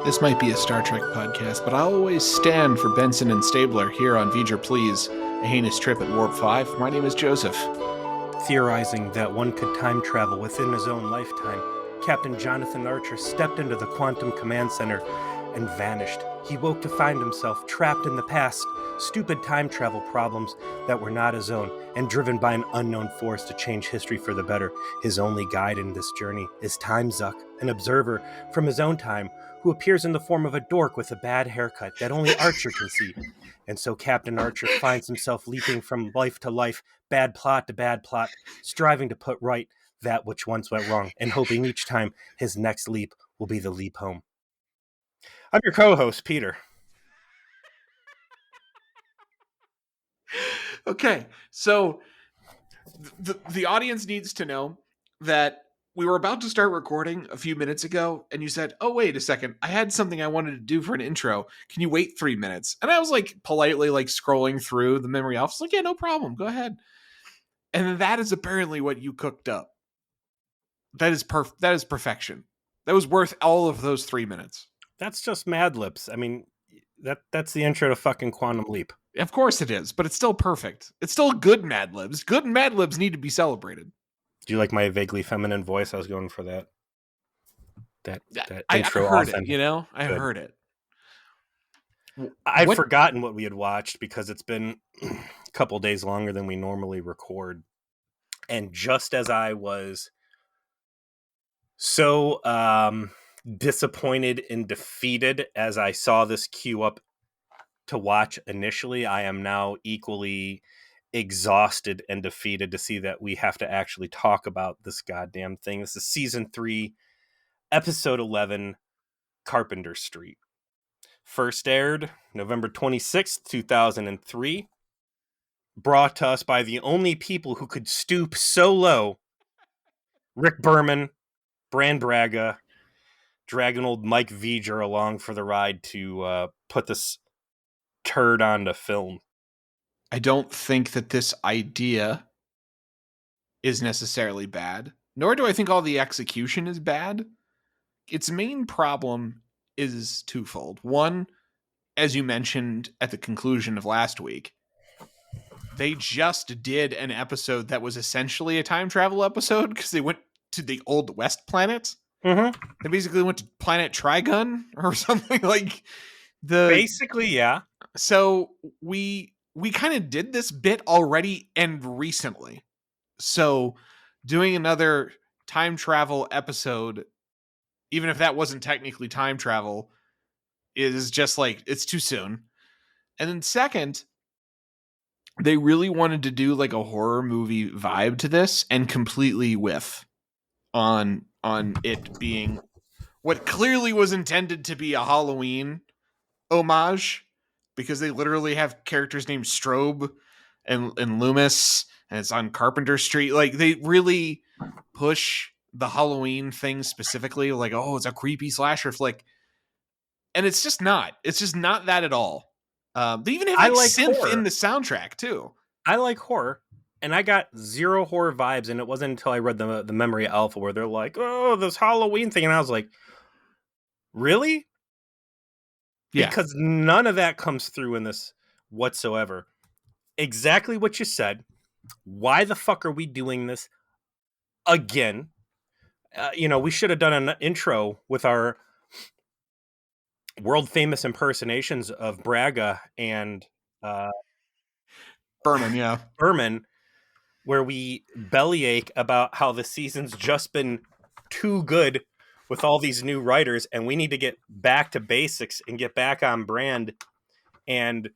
This might be a Star Trek podcast, but I'll always stand for Benson and Stabler here on V'ger Please, a heinous trip at Warp 5. My name is Joseph. Theorizing that one could time travel within his own lifetime, Captain Jonathan Archer stepped into the Quantum Command Center and vanished. He woke to find himself trapped in the past, stupid time travel problems that were not his own, and driven by an unknown force to change history for the better. His only guide in this journey is Time Zucc, an observer from his own time, who appears in the form of a dork with a bad haircut that only Archer can see. And so Captain Archer finds himself leaping from life to life, bad plot to bad plot, striving to put right that which once went wrong, and hoping each time his next leap will be the leap home. I'm your co-host, Peter. Okay, so the audience needs to know that we were about to start recording a few minutes ago, and you said, oh, wait a second, I had something I wanted to do for an intro. Can you wait 3 minutes? And I was like politely like scrolling through the memory office, like, yeah, no problem, go ahead. And that is apparently what you cooked up. That is perfection. That was worth all of those 3 minutes. That's just Mad Libs. I mean, that's the intro to fucking Quantum Leap. Of course it is, but it's still perfect. It's still good Mad Libs. Good Mad Libs need to be celebrated. Do you like my vaguely feminine voice? I was going for that. That intro. I heard it, you know? I heard it. I'd forgotten what we had watched because it's been a couple days longer than we normally record. And just as I was so disappointed and defeated as I saw this queue up to watch initially, I am now equally exhausted and defeated to see that we have to actually talk about this goddamn thing. This is season 3, episode 11, Carpenter Street. First aired November 26th, 2003. Brought to us by the only people who could stoop so low. Rick Berman, Bran Braga, dragging old Mike V'ger along for the ride to put this turd onto film. I don't think that this idea is necessarily bad, nor do I think all the execution is bad. Its main problem is twofold. One, as you mentioned at the conclusion of last week, they just did an episode that was essentially a time travel episode because they went to the Old West planet. Mm-hmm. They basically went to Planet Trigun or something like Basically, yeah. So we kind of did this bit already and recently. So doing another time travel episode, even if that wasn't technically time travel, is just like, it's too soon. And then second, they really wanted to do like a horror movie vibe to this and completely whiff on it being what clearly was intended to be a Halloween homage, because they literally have characters named Strobe and Loomis, and it's on Carpenter Street. Like, they really push the Halloween thing specifically, like, oh, it's a creepy slasher flick. And it's just not. It's just not that at all. They even have like synth horror in the soundtrack too. I like horror, and I got zero horror vibes, and it wasn't until I read the Memory Alpha where they're like, oh, this Halloween thing, and I was like, really? Yeah. Because none of that comes through in this whatsoever. Exactly what you said. Why the fuck are we doing this again? We should have done an intro with our world famous impersonations of Braga and Berman, yeah. Berman, where we bellyache about how the season's just been too good with all these new writers, and we need to get back to basics and get back on brand and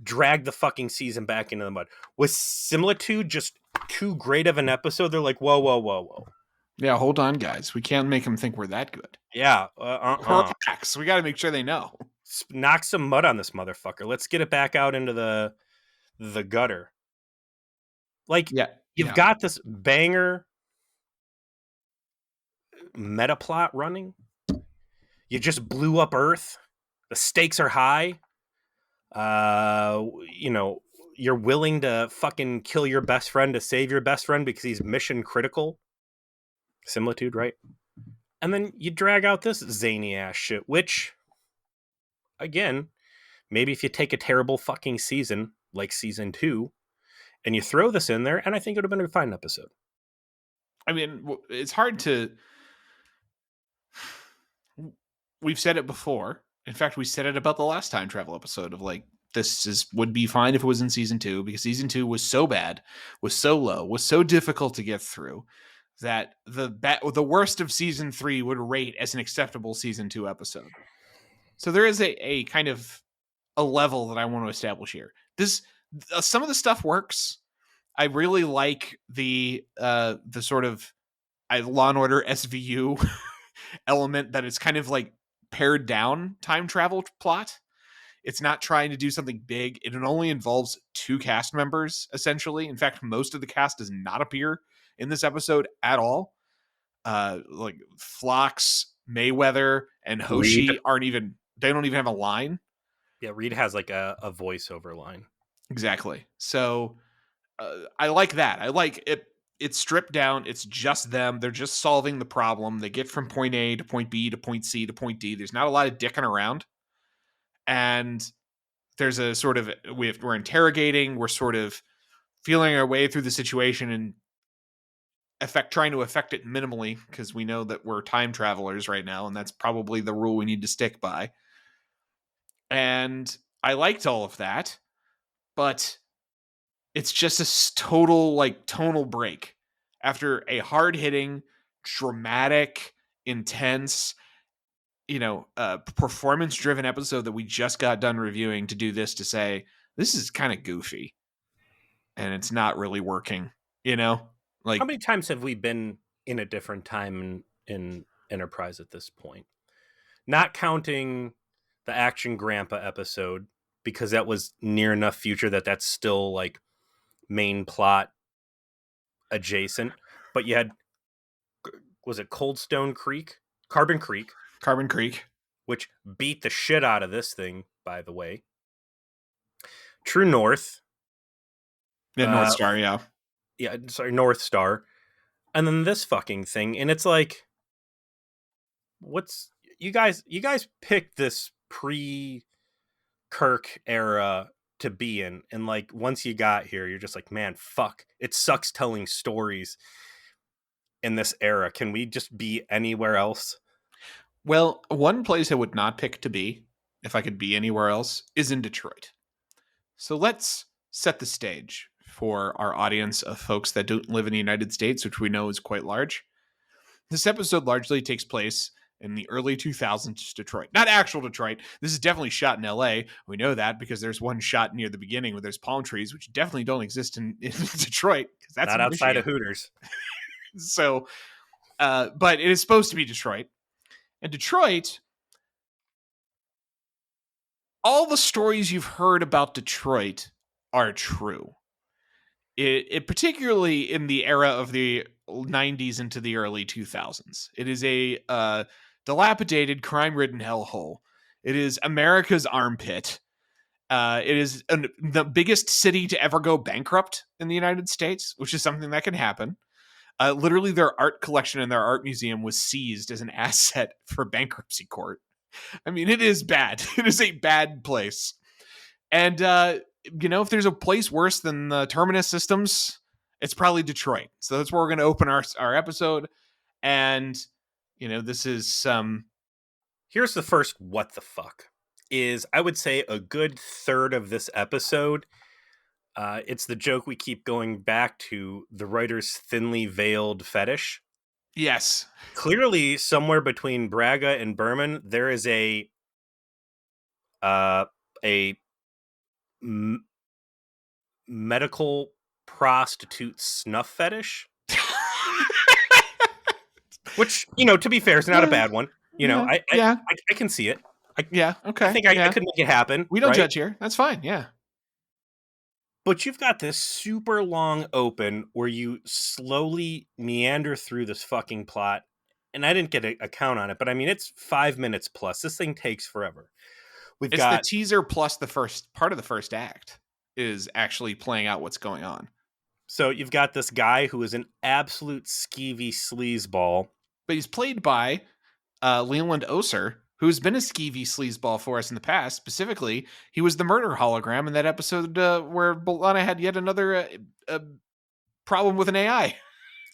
drag the fucking season back into the mud. Was Similitude just too great of an episode? They're like, whoa. Yeah, hold on, guys. We can't make them think we're that good. Yeah. Relax. We got to make sure they know. Knock some mud on this motherfucker. Let's get it back out into the gutter. Like, you've got this banger meta plot running. You just blew up Earth. The stakes are high. You're willing to fucking kill your best friend to save your best friend because he's mission critical. Similitude, right? And then you drag out this zany ass shit, which, again, maybe if you take a terrible fucking season like season 2 and you throw this in there, and I think it would have been a fine episode. I mean, it's hard to. We've said it before. In fact, we said it about the last time travel episode of like, would be fine if it was in season 2, because season 2 was so bad, was so low, was so difficult to get through that the worst of season 3 would rate as an acceptable season 2 episode. So there is a kind of a level that I want to establish here. This some of the stuff works. I really like the sort of Law and Order SVU element that it's kind of like pared down time travel plot. It's not trying to do something big. It only involves 2 cast members, essentially. In fact, most of the cast does not appear in this episode at all. Like Phlox, Mayweather, and Reed. Hoshi they don't even have a line. Yeah, Reed has like a voiceover line. Exactly. So I like that. I like it. It's stripped down. It's just them. They're just solving the problem. They get from point A to point B to point C to point D. There's not a lot of dicking around. And there's a sort of, we're interrogating. We're sort of feeling our way through the situation and trying to affect it minimally, because we know that we're time travelers right now. And that's probably the rule we need to stick by. And I liked all of that, but it's just a total like tonal break after a hard-hitting, dramatic, intense, performance-driven episode that we just got done reviewing, to do this, to say this is kind of goofy and it's not really working. Like, how many times have we been in a different time in Enterprise at this point? Not counting the Action Grandpa episode, because that was near enough future that that's still like main plot adjacent. But you had, was it Coldstone Creek? Carbon Creek, which beat the shit out of this thing, by the way. True North. Yeah, North Star, yeah. Yeah, sorry, North Star. And then this fucking thing, and it's like, what's you guys picked this pre-Kirk era to be in, and like once you got here, you're just like, man, fuck, it sucks telling stories in this era. Can we just be anywhere else? Well, one place I would not pick to be, if I could be anywhere else, is in Detroit. So let's set the stage for our audience of folks that don't live in the United States, which we know is quite large. This episode largely takes place in the early 2000s Detroit. Not actual Detroit. This is definitely shot in LA. We know that because there's one shot near the beginning where there's palm trees, which definitely don't exist in Detroit, because that's not outside of Hooters. So, but it is supposed to be Detroit. And Detroit, all the stories you've heard about Detroit are true. It particularly in the era of the 90s into the early 2000s. It is a dilapidated, crime-ridden hellhole. It is America's armpit. It is the biggest city to ever go bankrupt in the United States, which is something that can happen. Literally, their art collection in their art museum was seized as an asset for bankruptcy court. I mean, it is bad. It is a bad place. And, if there's a place worse than the Terminus systems, it's probably Detroit. So that's where we're going to open our episode. And, this is Here's the first what the fuck. Is, I would say, a good third of this episode, it's the joke we keep going back to, the writer's thinly veiled fetish. Yes. Clearly, somewhere between Braga and Berman, there is a medical prostitute snuff fetish. Which, to be fair, is not a bad one. I can see it. Okay. I think I could make it happen. We don't judge here. That's fine. Yeah. But you've got this super long open where you slowly meander through this fucking plot. And I didn't get a count on it, but I mean, it's 5 minutes plus. This thing takes forever. It's the teaser plus the first part of the first act is actually playing out what's going on. So you've got this guy who is an absolute skeevy sleazeball but he's played by Leland Oser, who's been a skeevy sleazeball for us in the past. Specifically, he was the murder hologram in that episode where Bolana had yet another problem with an AI.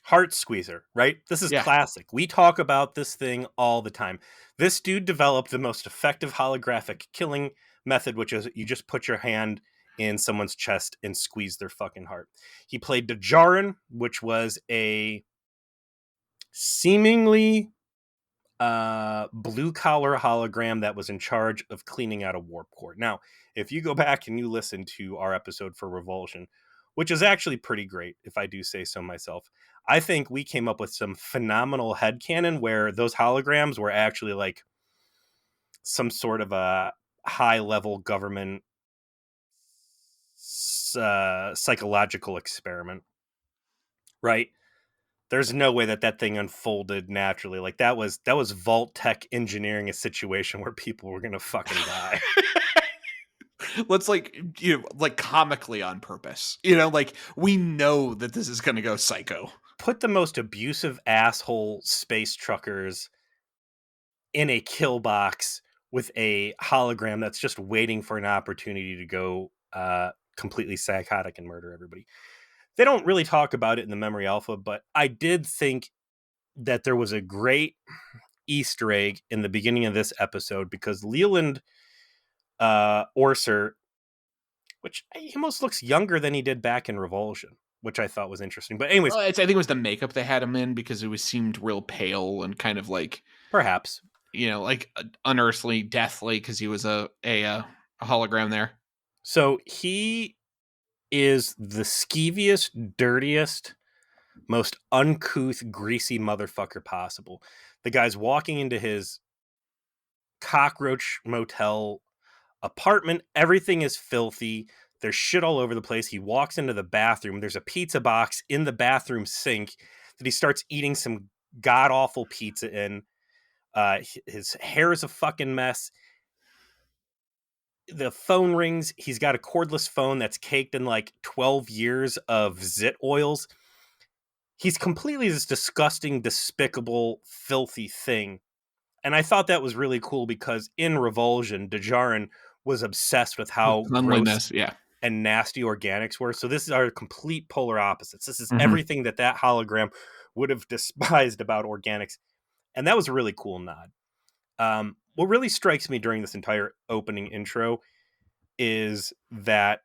Heart squeezer, right? This is Yeah. classic. We talk about this thing all the time. This dude developed the most effective holographic killing method, which is you just put your hand in someone's chest and squeeze their fucking heart. He played Djarin, which was a seemingly blue collar hologram that was in charge of cleaning out a warp core. Now, if you go back and you listen to our episode for Revulsion, which is actually pretty great, if I do say so myself, I think we came up with some phenomenal headcanon where those holograms were actually like some sort of a high level government psychological experiment, right? There's no way that that thing unfolded naturally. Like that was Vault Tech engineering a situation where people were gonna fucking die. Let's like comically on purpose. Like we know that this is going to go psycho. Put the most abusive asshole space truckers in a kill box with a hologram that's just waiting for an opportunity to go completely psychotic and murder everybody. They don't really talk about it in the Memory Alpha, but I did think that there was a great Easter egg in the beginning of this episode because Leland Orser, which he almost looks younger than he did back in Revulsion, which I thought was interesting. But anyways, I think it was the makeup they had him in because it seemed real pale and kind of like perhaps like unearthly, deathly because he was a hologram there. So he is the skeeviest, dirtiest, most uncouth, greasy motherfucker possible. The guy's walking into his cockroach motel apartment. Everything is filthy. There's shit all over the place. He walks into the bathroom. There's a pizza box in the bathroom sink that he starts eating some god awful pizza in. His hair is a fucking mess. The phone rings. He's got a cordless phone that's caked in like 12 years of zit oils. He's completely this disgusting, despicable, filthy thing. And I thought that was really cool because in Revulsion, Djarin was obsessed with how gross Yeah. and nasty organics were. So this is our complete polar opposites. This is Mhm. everything that hologram would have despised about organics. And that was a really cool nod. What really strikes me during this entire opening intro is that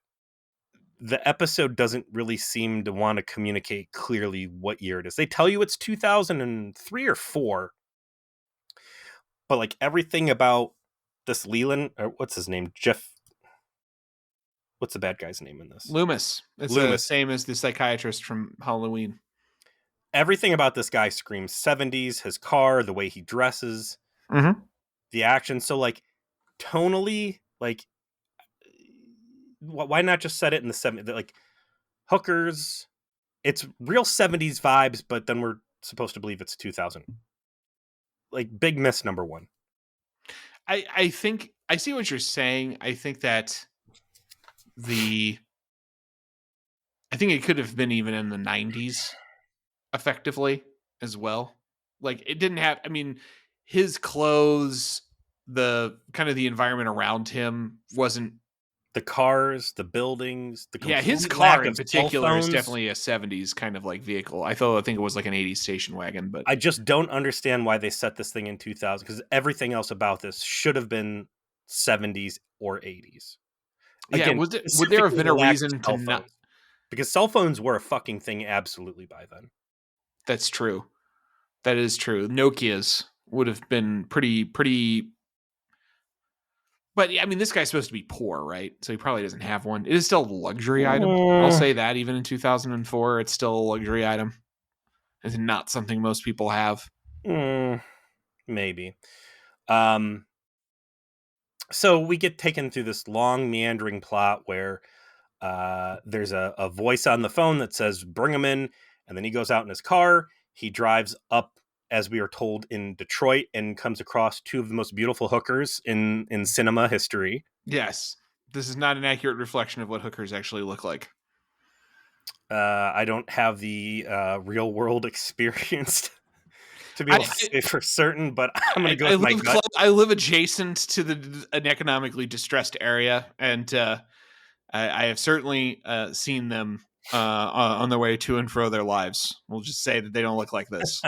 the episode doesn't really seem to want to communicate clearly what year it is. They tell you it's 2003 or 4, but like everything about this Leland, or what's his name? Jeff. What's the bad guy's name in this? Loomis. It's the same as the psychiatrist from Halloween. Everything about this guy screams 70s, his car, the way he dresses, the action. So like tonally, like why not just set it in the 70s? Like hookers, it's real 70s vibes, but then we're supposed to believe it's 2000. Like big miss number one. I think I see what you're saying. I think that I think it could have been even in the 90s effectively as well. Like it didn't have, I mean, his clothes, the kind of the environment around him wasn't the cars, the buildings, the complete his car lack in of particular is cell phones. definitely a 70s kind of like vehicle. I think it was like an 80s station wagon, but I just don't understand why they set this thing in 2000 because everything else about this should have been 70s or 80s. Again, would there have been a reason to not? Because cell phones were a fucking thing absolutely by then. That's true. That is true. Nokia's would have been pretty. But I mean, this guy's supposed to be poor, right? So he probably doesn't have one. It is still a luxury item. I'll say that even in 2004, it's still a luxury item. It's not something most people have. Maybe. So we get taken through this long meandering plot where there's a voice on the phone that says, bring him in. And then he goes out in his car. He drives up, as we are told, in Detroit and comes across two of the most beautiful hookers in cinema history. Yes. This is not an accurate reflection of what hookers actually look like. I don't have the real world experience to be able to say for certain, but I'm going to go with my gut. I live adjacent to an economically distressed area, and I have certainly seen them on their way to and fro their lives. We'll just say that they don't look like this.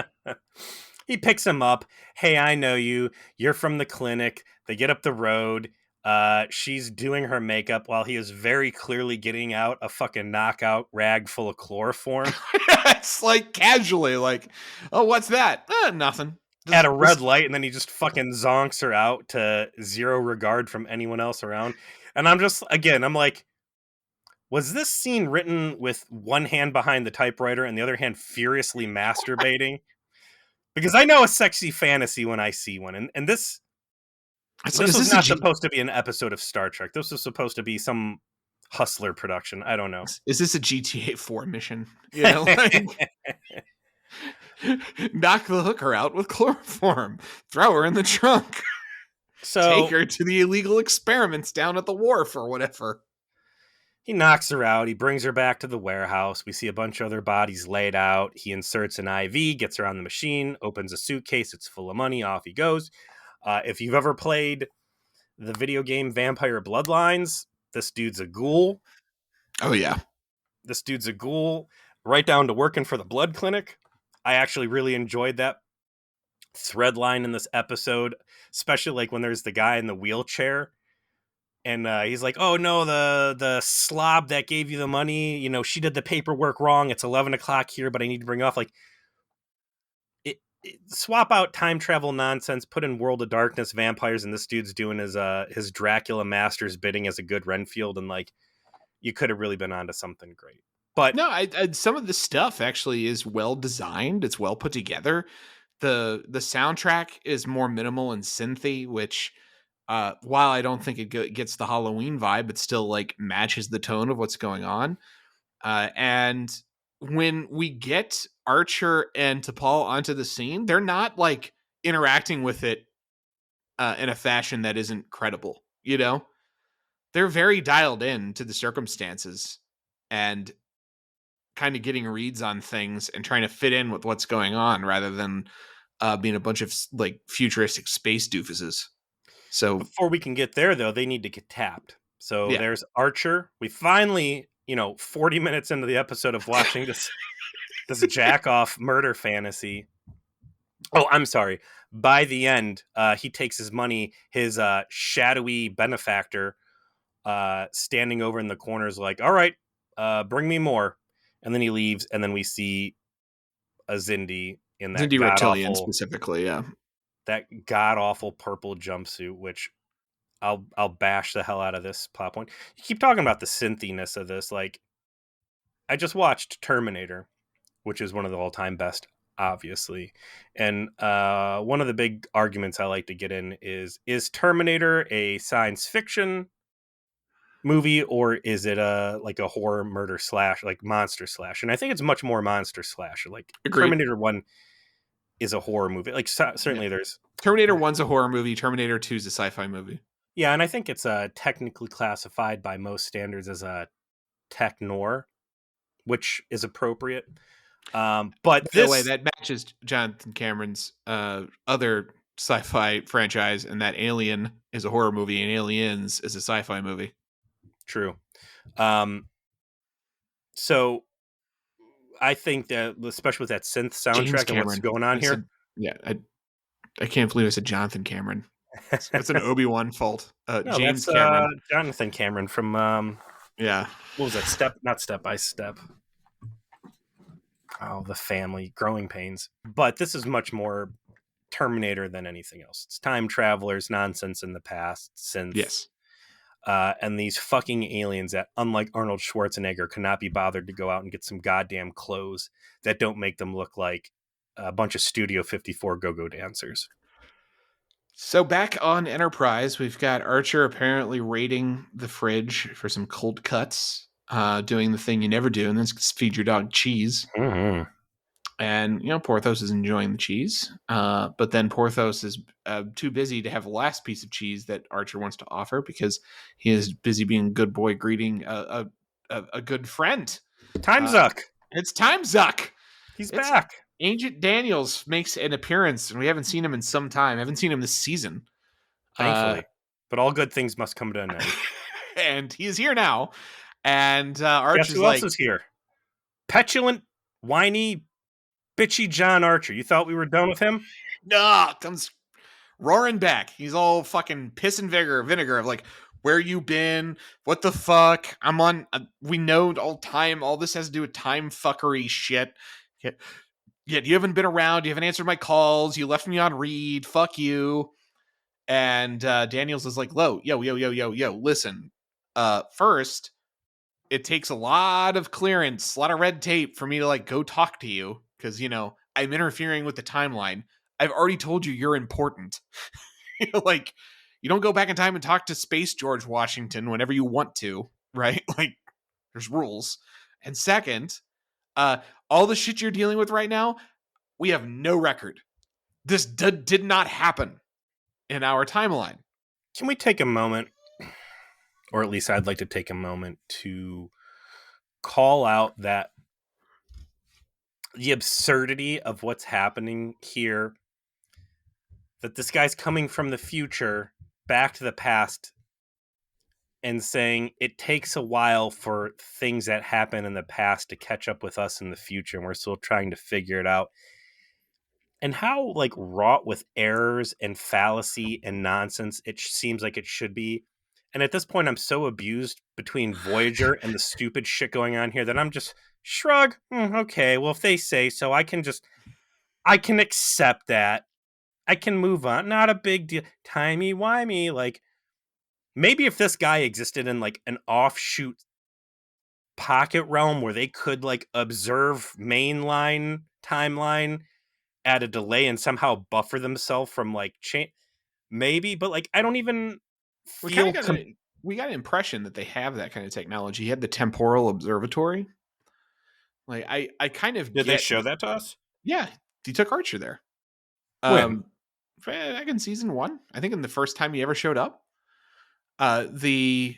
He picks him up. Hey, I know you. You're from the clinic. They get up the road. She's doing her makeup while he is very clearly getting out a fucking knockout rag full of chloroform. It's like casually, like, oh, what's that? Nothing. At a red light, and then he just fucking zonks her out to zero regard from anyone else around. And I'm like, was this scene written with one hand behind the typewriter and the other hand furiously masturbating? Because I know a sexy fantasy when I see one. And this was not supposed to be an episode of Star Trek. This was supposed to be some hustler production. I don't know. Is this a GTA 4 mission? You know, like, knock the hooker out with chloroform. Throw her in the trunk. Take her to the illegal experiments down at the wharf or whatever. He knocks her out. He brings her back to the warehouse. We see a bunch of other bodies laid out. He inserts an IV, gets her on the machine, opens a suitcase. It's full of money. Off he goes. If you've ever played the video game Vampire Bloodlines, this dude's a ghoul. Oh, yeah. This dude's a ghoul, right down to working for the blood clinic. I actually really enjoyed that thread line in this episode, especially like when there's the guy in the wheelchair. And he's like, oh, no, the slob that gave you the money, you know, she did the paperwork wrong. It's 11 o'clock here, but I need to bring off. Like, swap out time travel nonsense, put in World of Darkness vampires, and this dude's doing his Dracula Master's bidding as a good Renfield. And, like, you could have really been onto something great. But no, some of the stuff actually is well designed. It's well put together. The soundtrack is more minimal and synthy, which... while I don't think it gets the Halloween vibe, it still like matches the tone of what's going on. And when we get Archer and T'Pol onto the scene, they're not like interacting with it in a fashion that isn't credible. You know, they're very dialed in to the circumstances and kind of getting reads on things and trying to fit in with what's going on rather than being a bunch of like futuristic space doofuses. So before we can get there, though, they need to get tapped. So There's Archer. We finally, 40 minutes into the episode of watching this jack-off murder fantasy. Oh, I'm sorry. By the end, he takes his money. His shadowy benefactor standing over in the corner is like, all right, bring me more. And then he leaves, and then we see a Xindi in that Xindi Reptilian specifically, yeah. That god-awful purple jumpsuit, which I'll bash the hell out of this plot point. You keep talking about the synthiness of this. Like, I just watched Terminator, which is one of the all-time best, obviously. And one of the big arguments I like to get in is Terminator a science fiction movie, or is it a horror murder slash, like monster slash? And I think it's much more monster slash. Like, agreed. Terminator 1 is a horror movie. Like, certainly there's... Terminator 1's a horror movie. Terminator 2 is a sci-fi movie. Yeah, and I think it's technically classified by most standards as a tech noir, which is appropriate. But by the way, that matches Jonathan Cameron's other sci-fi franchise, and that Alien is a horror movie and Aliens is a sci-fi movie. True. So I think that, especially with that synth soundtrack and what's going on here. I can't believe I said Jonathan Cameron. It's an Obi-Wan fault. No, James that's, Cameron. Jonathan Cameron from what was that? Not Step by Step. Oh, The Family, Growing Pains. But this is much more Terminator than anything else. It's time travelers, nonsense in the past, synth. Yes. And these fucking aliens that, unlike Arnold Schwarzenegger, cannot be bothered to go out and get some goddamn clothes that don't make them look like a bunch of Studio 54 go-go dancers. So back on Enterprise, we've got Archer apparently raiding the fridge for some cold cuts, doing the thing you never do, and then feed your dog cheese. Mm-hmm. And, Porthos is enjoying the cheese. But then Porthos is too busy to have the last piece of cheese that Archer wants to offer because he is busy being a good boy greeting a good friend. Time Zucc. It's Time Zucc. He's back. Agent Daniels makes an appearance, and we haven't seen him in some time. I haven't seen him this season. Thankfully. But all good things must come to an end. And he's here now. And Guess Archer's who else like, is here? Petulant, whiny, bitchy John Archer. You thought we were done with him? nah, comes roaring back. He's all fucking piss and vinegar of like, where you been? What the fuck? I'm on. We know all time. All this has to do with time fuckery shit. Yet you haven't been around. You haven't answered my calls. You left me on read. Fuck you. And Daniels is like, yo. Listen, first, it takes a lot of clearance, a lot of red tape for me to like go talk to you because I'm interfering with the timeline. I've already told you you're important. Like, you don't go back in time and talk to Space George Washington whenever you want to, right? Like, there's rules. And second, all the shit you're dealing with right now, we have no record. This did not happen in our timeline. Can we take a moment, or at least I'd like to take a moment to call out that the absurdity of what's happening here, that this guy's coming from the future back to the past and saying it takes a while for things that happen in the past to catch up with us in the future, and we're still trying to figure it out. And how like wrought with errors and fallacy and nonsense it seems like it should be. And at this point, I'm so abused between Voyager and the stupid shit going on here that I'm just shrug. Okay, well, if they say so, I can accept that. I can move on. Not a big deal. Timey-wimey. Like, maybe if this guy existed in like an offshoot pocket realm where they could like observe mainline timeline at a delay and somehow buffer themselves from like change, maybe. But like, I don't even We feel. we got an impression that they have that kind of technology. He had the temporal observatory. Like, I kind of Did they show that to us? Yeah, he took Archer there. When? Back in season 1, I think in the first time he ever showed up. The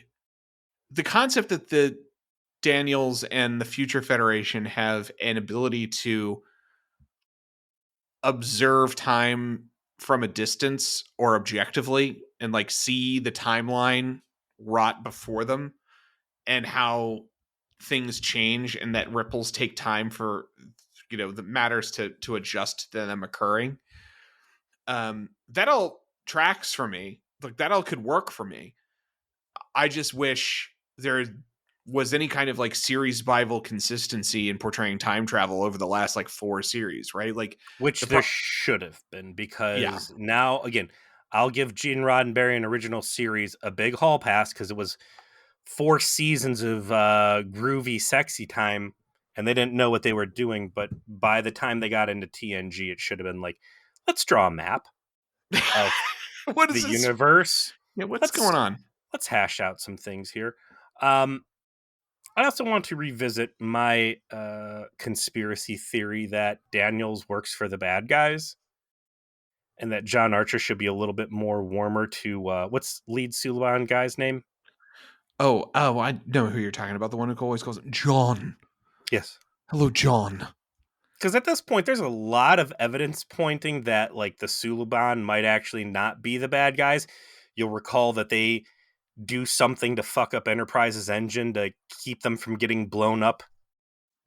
concept that the Daniels and the Future Federation have an ability to observe time from a distance or objectively and like see the timeline rot before them and how things change and that ripples take time for the matters to adjust to them occurring. That all tracks for me. Like, that all could work for me. I just wish there was any kind of like series Bible consistency in portraying time travel over the last like 4 series, right? Like, Which there should have been, because now, again, I'll give Gene Roddenberry an original series a big hall pass because it was 4 seasons of groovy, sexy time, and they didn't know what they were doing. But by the time they got into TNG, it should have been like, let's draw a map of what is the this? universe. Yeah, what's going on? Let's hash out some things here. I also want to revisit my conspiracy theory that Daniels works for the bad guys, and that John Archer should be a little bit more warmer to what's lead Suliban guy's name? Oh, I know who you're talking about. The one who always calls him John. Yes. Hello, John. Because at this point, there's a lot of evidence pointing that like the Suliban might actually not be the bad guys. You'll recall that they do something to fuck up Enterprise's engine to keep them from getting blown up.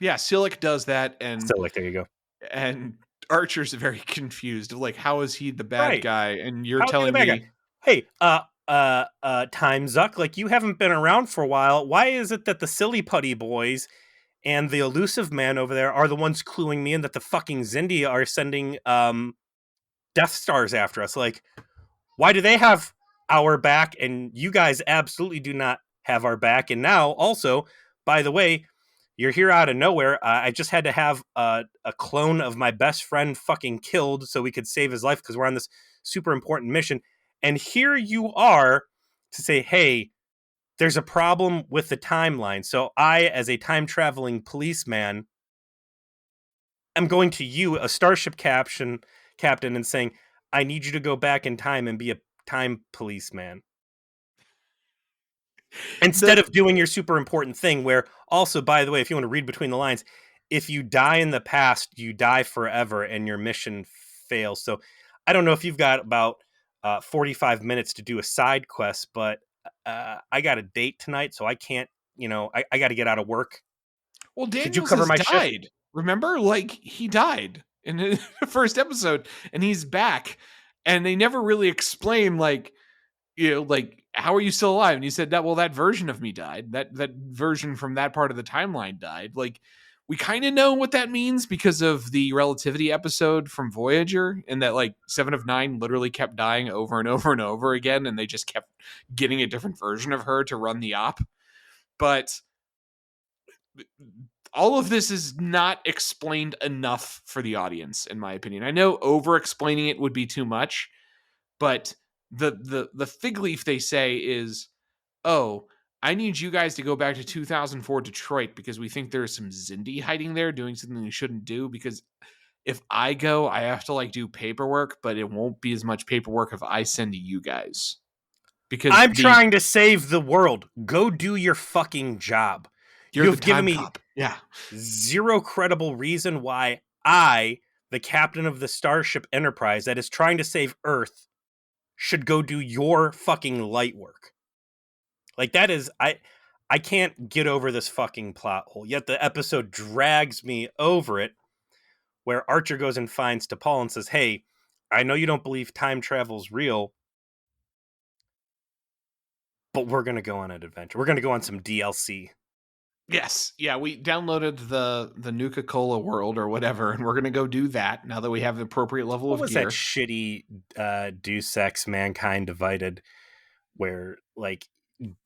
Yeah, Zucc does that, and Zucc, there you go. And Archer's very confused. Like, how is he the bad guy? And you're How's telling me, hey, Time Zucc, like, you haven't been around for a while. Why is it that the Silly Putty boys and the Elusive Man over there are the ones cluing me in that the fucking Xindi are sending Death Stars after us? Like, why do they have our back and you guys absolutely do not have our back? And now, also, by the way, you're here out of nowhere. I just had to have a clone of my best friend fucking killed so we could save his life because we're on this super important mission. And here you are to say, hey, there's a problem with the timeline. So I, as a time-traveling policeman, am going to you, a starship captain, and saying, I need you to go back in time and be a time policeman. Instead of doing your super important thing where, also, by the way, if you want to read between the lines, if you die in the past, you die forever and your mission fails. So I don't know if you've got about 45 minutes to do a side quest, but I got a date tonight, so I can't, I got to get out of work. Well, Could you Daniels cover has my shift? died. Remember? Like, he died in the first episode, and he's back. And they never really explain, like, like, how are you still alive? And he said that, well, that version of me died. That version from that part of the timeline died. Like, we kind of know what that means because of the relativity episode from Voyager, and that, like, Seven of Nine literally kept dying over and over and over again, and they just kept getting a different version of her to run the op. But all of this is not explained enough for the audience, in my opinion. I know over explaining it would be too much, but the fig leaf they say is, oh, I need you guys to go back to 2004 Detroit because we think there's some Zindi hiding there doing something they shouldn't do. Because if I go, I have to, like, do paperwork, but it won't be as much paperwork if I send you guys. Because I'm trying to save the world. Go do your fucking job. you're the You've given time me cop. Yeah. zero credible reason why I, the captain of the Starship Enterprise that is trying to save Earth, should go do your fucking light work. Like, that is, I can't get over this fucking plot hole. Yet the episode drags me over it, where Archer goes and finds T'Pol and says, hey, I know you don't believe time travel's real, but we're going to go on an adventure. We're going to go on some DLC. Yes. Yeah, we downloaded the Nuka-Cola world or whatever, and we're gonna go do that now that we have the appropriate level What of was gear. that shitty Deus Ex Mankind Divided, where, like,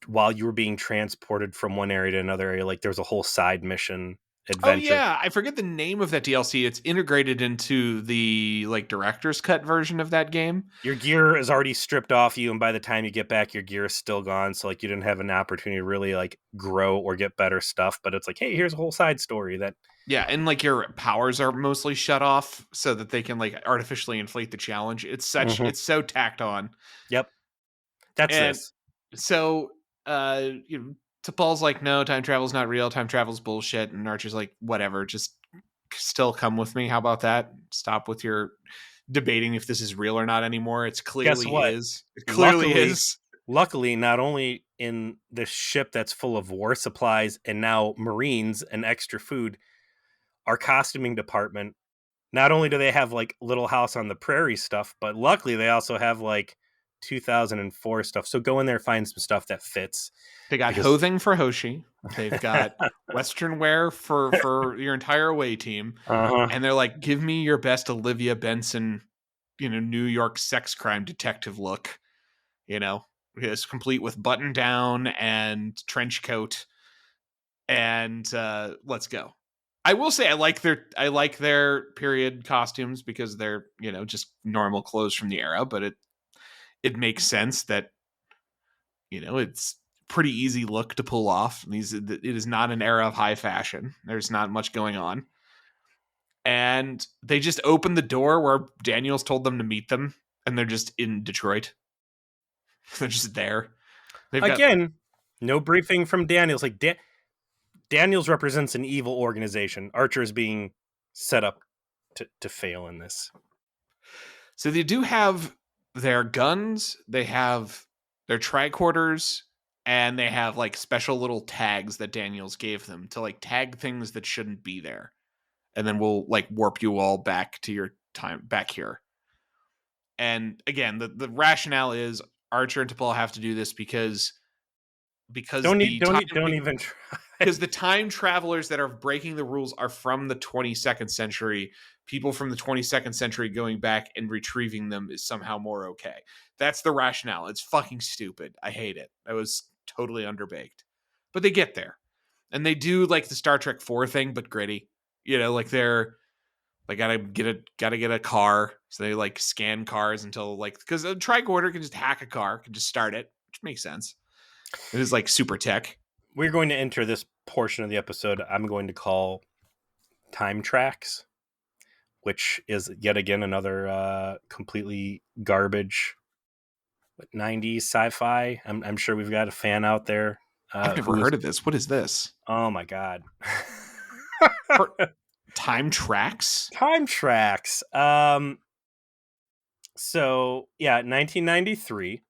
while you were being transported from one area to another area, like, there was a whole side mission Oh adventure. yeah, I forget the name of that DLC. It's integrated into the, like, director's cut version of that game. Your gear is already stripped off you, and by the time you get back, your gear is still gone. So, like, you didn't have an opportunity to really, like, grow or get better stuff. But it's like, hey, here's a whole side story that. Yeah, and, like, your powers are mostly shut off so that they can, like, artificially inflate the challenge. It's so tacked on. Yep, that's And this. so T'Pol's like, no, time travel's not real, time travel's bullshit, and Archer's like, whatever, just still come with me. How about that? Stop with your debating if this is real or not anymore. It's Guess clearly what? is. It clearly is. Luckily, not only in this ship that's full of war supplies and now Marines and extra food, our costuming department, not only do they have, like, Little House on the Prairie stuff, but luckily they also have, like, 2004 stuff. So go in there, find some stuff that fits. They got Because Hothing for Hoshi. They've got Western wear for your entire away team. And they're like, give me your best Olivia Benson, New York sex crime detective look. It's complete with button down and trench coat. And let's go. I will say I like their period costumes because they're, just normal clothes from the era, but it makes sense that, it's pretty easy look to pull off. It is not an era of high fashion. There's not much going on. And they just open the door where Daniels told them to meet them, and they're just in Detroit. They're just there. again, no briefing from Daniels. Like, Daniels represents an evil organization. Archer is being set up to fail in this. So they do have their guns, they have their tricorders, and they have, like, special little tags that Daniels gave them to, like, tag things that shouldn't be there. And then we'll, like, warp you all back to your time back here. And again, the rationale is Archer and T'Pol have to do this because Don't the even try. because the time travelers that are breaking the rules are from the 22nd century. People from the 22nd century going back and retrieving them is somehow more okay. That's the rationale. It's fucking stupid. I hate it. I was totally underbaked. But they get there. And they do, like, the Star Trek 4 thing, but gritty. Like, they gotta get a car. So they, like, scan cars until, like, because a tricorder can just hack a car, can just start it, which makes sense. It is, like, super tech. We're going to enter this portion of the episode I'm going to call Time Tracks, which is yet again another completely garbage 90s sci-fi. I'm sure we've got a fan out there. I've never heard of this. What is this? Oh my God. For time tracks? Time tracks. So yeah, 1993,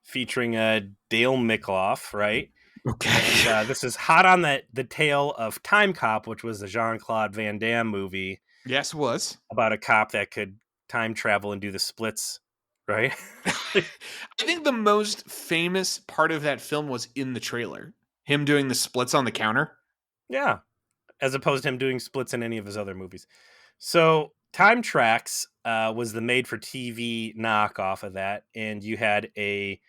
featuring Dale Mikloff, right? Okay. And this is hot on the tail of Time Cop, which was the Jean-Claude Van Damme movie Yes, it was. about a cop that could time travel and do the splits, right? I think the most famous part of that film was in the trailer. Him doing the splits on the counter. Yeah, as opposed to him doing splits in any of his other movies. So Time Tracks was the made-for-TV knockoff of that, and you had a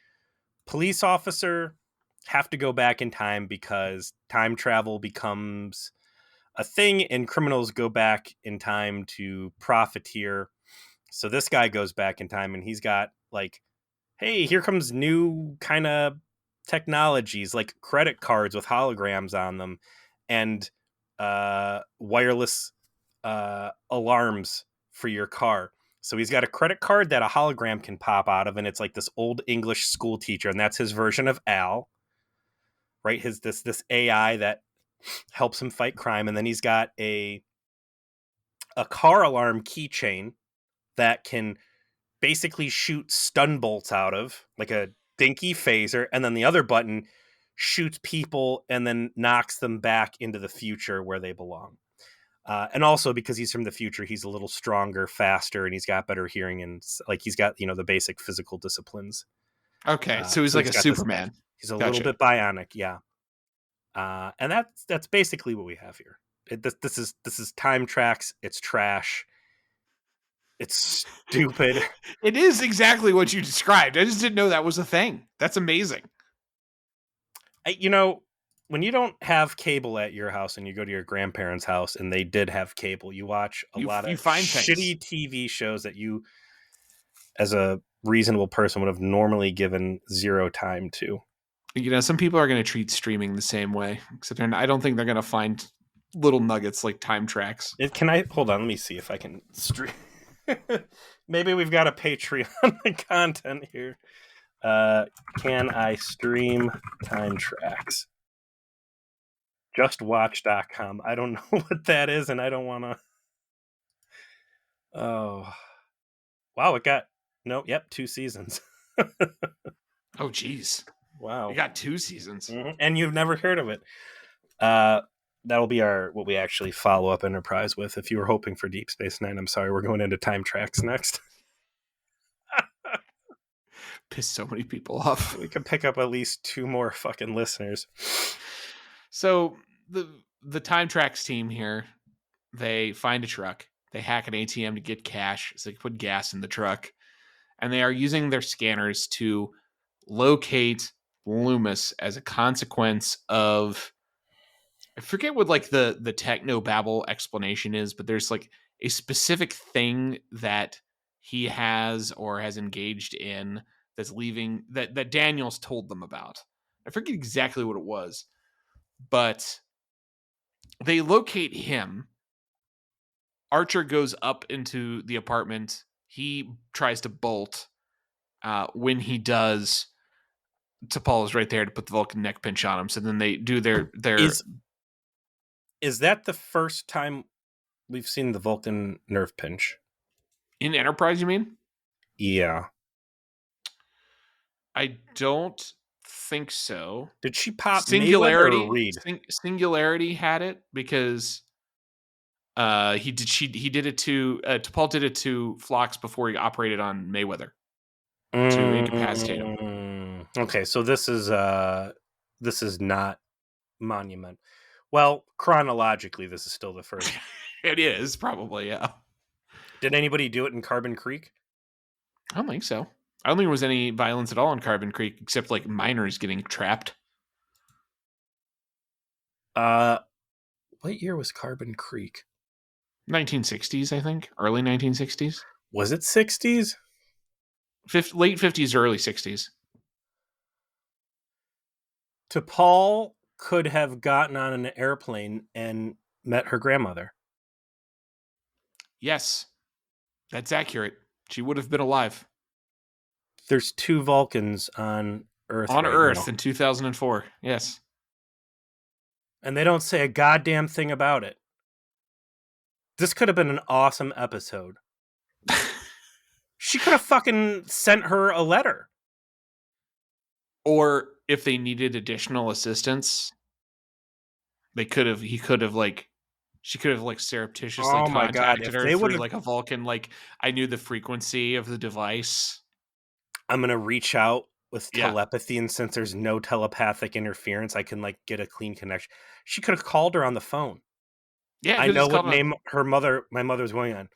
police officer have to go back in time because time travel becomes a thing and criminals go back in time to profiteer. So this guy goes back in time and he's got like, hey, here comes new kind of technologies like credit cards with holograms on them and wireless alarms for your car. So he's got a credit card that a hologram can pop out of, and it's like this old English school teacher, and that's his version of Al, right? His this AI that helps him fight crime, and then he's got a car alarm keychain that can basically shoot stun bolts out of, like a dinky phaser, and then the other button shoots people and then knocks them back into the future where they belong. And also because he's from the future, he's a little stronger, faster, and he's got better hearing, and like he's got the basic physical disciplines. Okay, so he's So like he's a got Superman. He's a little Gotcha. bit bionic, yeah. And that's basically what we have here. This is Time Tracks. It's trash. It's stupid. It is exactly what you described. I just didn't know that was a thing. That's amazing. When you don't have cable at your house and you go to your grandparents' house and they did have cable, you watch a lot You of find things. shitty TV shows that you, as a reasonable person, would have normally given zero time to. Some people are going to treat streaming the same way, except I don't think they're going to find little nuggets like time tracks. Can I hold on? Let me see if I can stream. Maybe we've got a Patreon content here. Can I stream Time Tracks? Justwatch.com. I don't know what that is, and I don't want to. Oh, wow! It got 2 seasons. Oh, geez. Wow, We got 2 seasons, and you've never heard of it. That'll be what we actually follow up Enterprise with. If you were hoping for Deep Space Nine, I'm sorry, we're going into Time Tracks next. Pissed so many people off. We could pick up at least 2 more fucking listeners. So the time tracks team here, they find a truck, they hack an ATM to get cash, so they can put gas in the truck, and they are using their scanners to locate Loomis as a consequence of, I forget what like the techno babble explanation is, but there's like a specific thing that he has or has engaged in that's leaving that Daniels told them about. I forget exactly what it was, but they locate him. Archer goes up into the apartment. He tries to bolt. When he does, T'Pol is right there to put the Vulcan neck pinch on him. So then they do their Is that the first time we've seen the Vulcan nerve pinch? In Enterprise, you mean? Yeah. I don't think so. Did she pop Singularity? Mayweather or Reed? Singularity had it because he did it to T'Pol did it to Phlox before he operated on Mayweather to incapacitate him. Okay, so this is not Monument. Well, chronologically, this is still the first. It is probably, yeah. Did anybody do it in Carbon Creek? I don't think so. I don't think there was any violence at all in Carbon Creek except like miners getting trapped. What year was Carbon Creek? 1960s, I think. Early 1960s. Was it 60s? Late 50s, early 60s. T'Pol could have gotten on an airplane and met her grandmother. Yes, that's accurate. She would have been alive. There's 2 Vulcans on Earth. On Earth in 2004, yes. And they don't say a goddamn thing about it. This could have been an awesome episode. She could have fucking sent her a letter. Or if they needed additional assistance, he could have she could have like surreptitiously Oh my god, contacted if her they would through have... like a Vulcan, like I knew the frequency of the device. I'm going to reach out with Yeah. telepathy, and since there's no telepathic interference, I can like get a clean connection. She could have called her on the phone. Yeah, I because know it's what called name my mother's going on.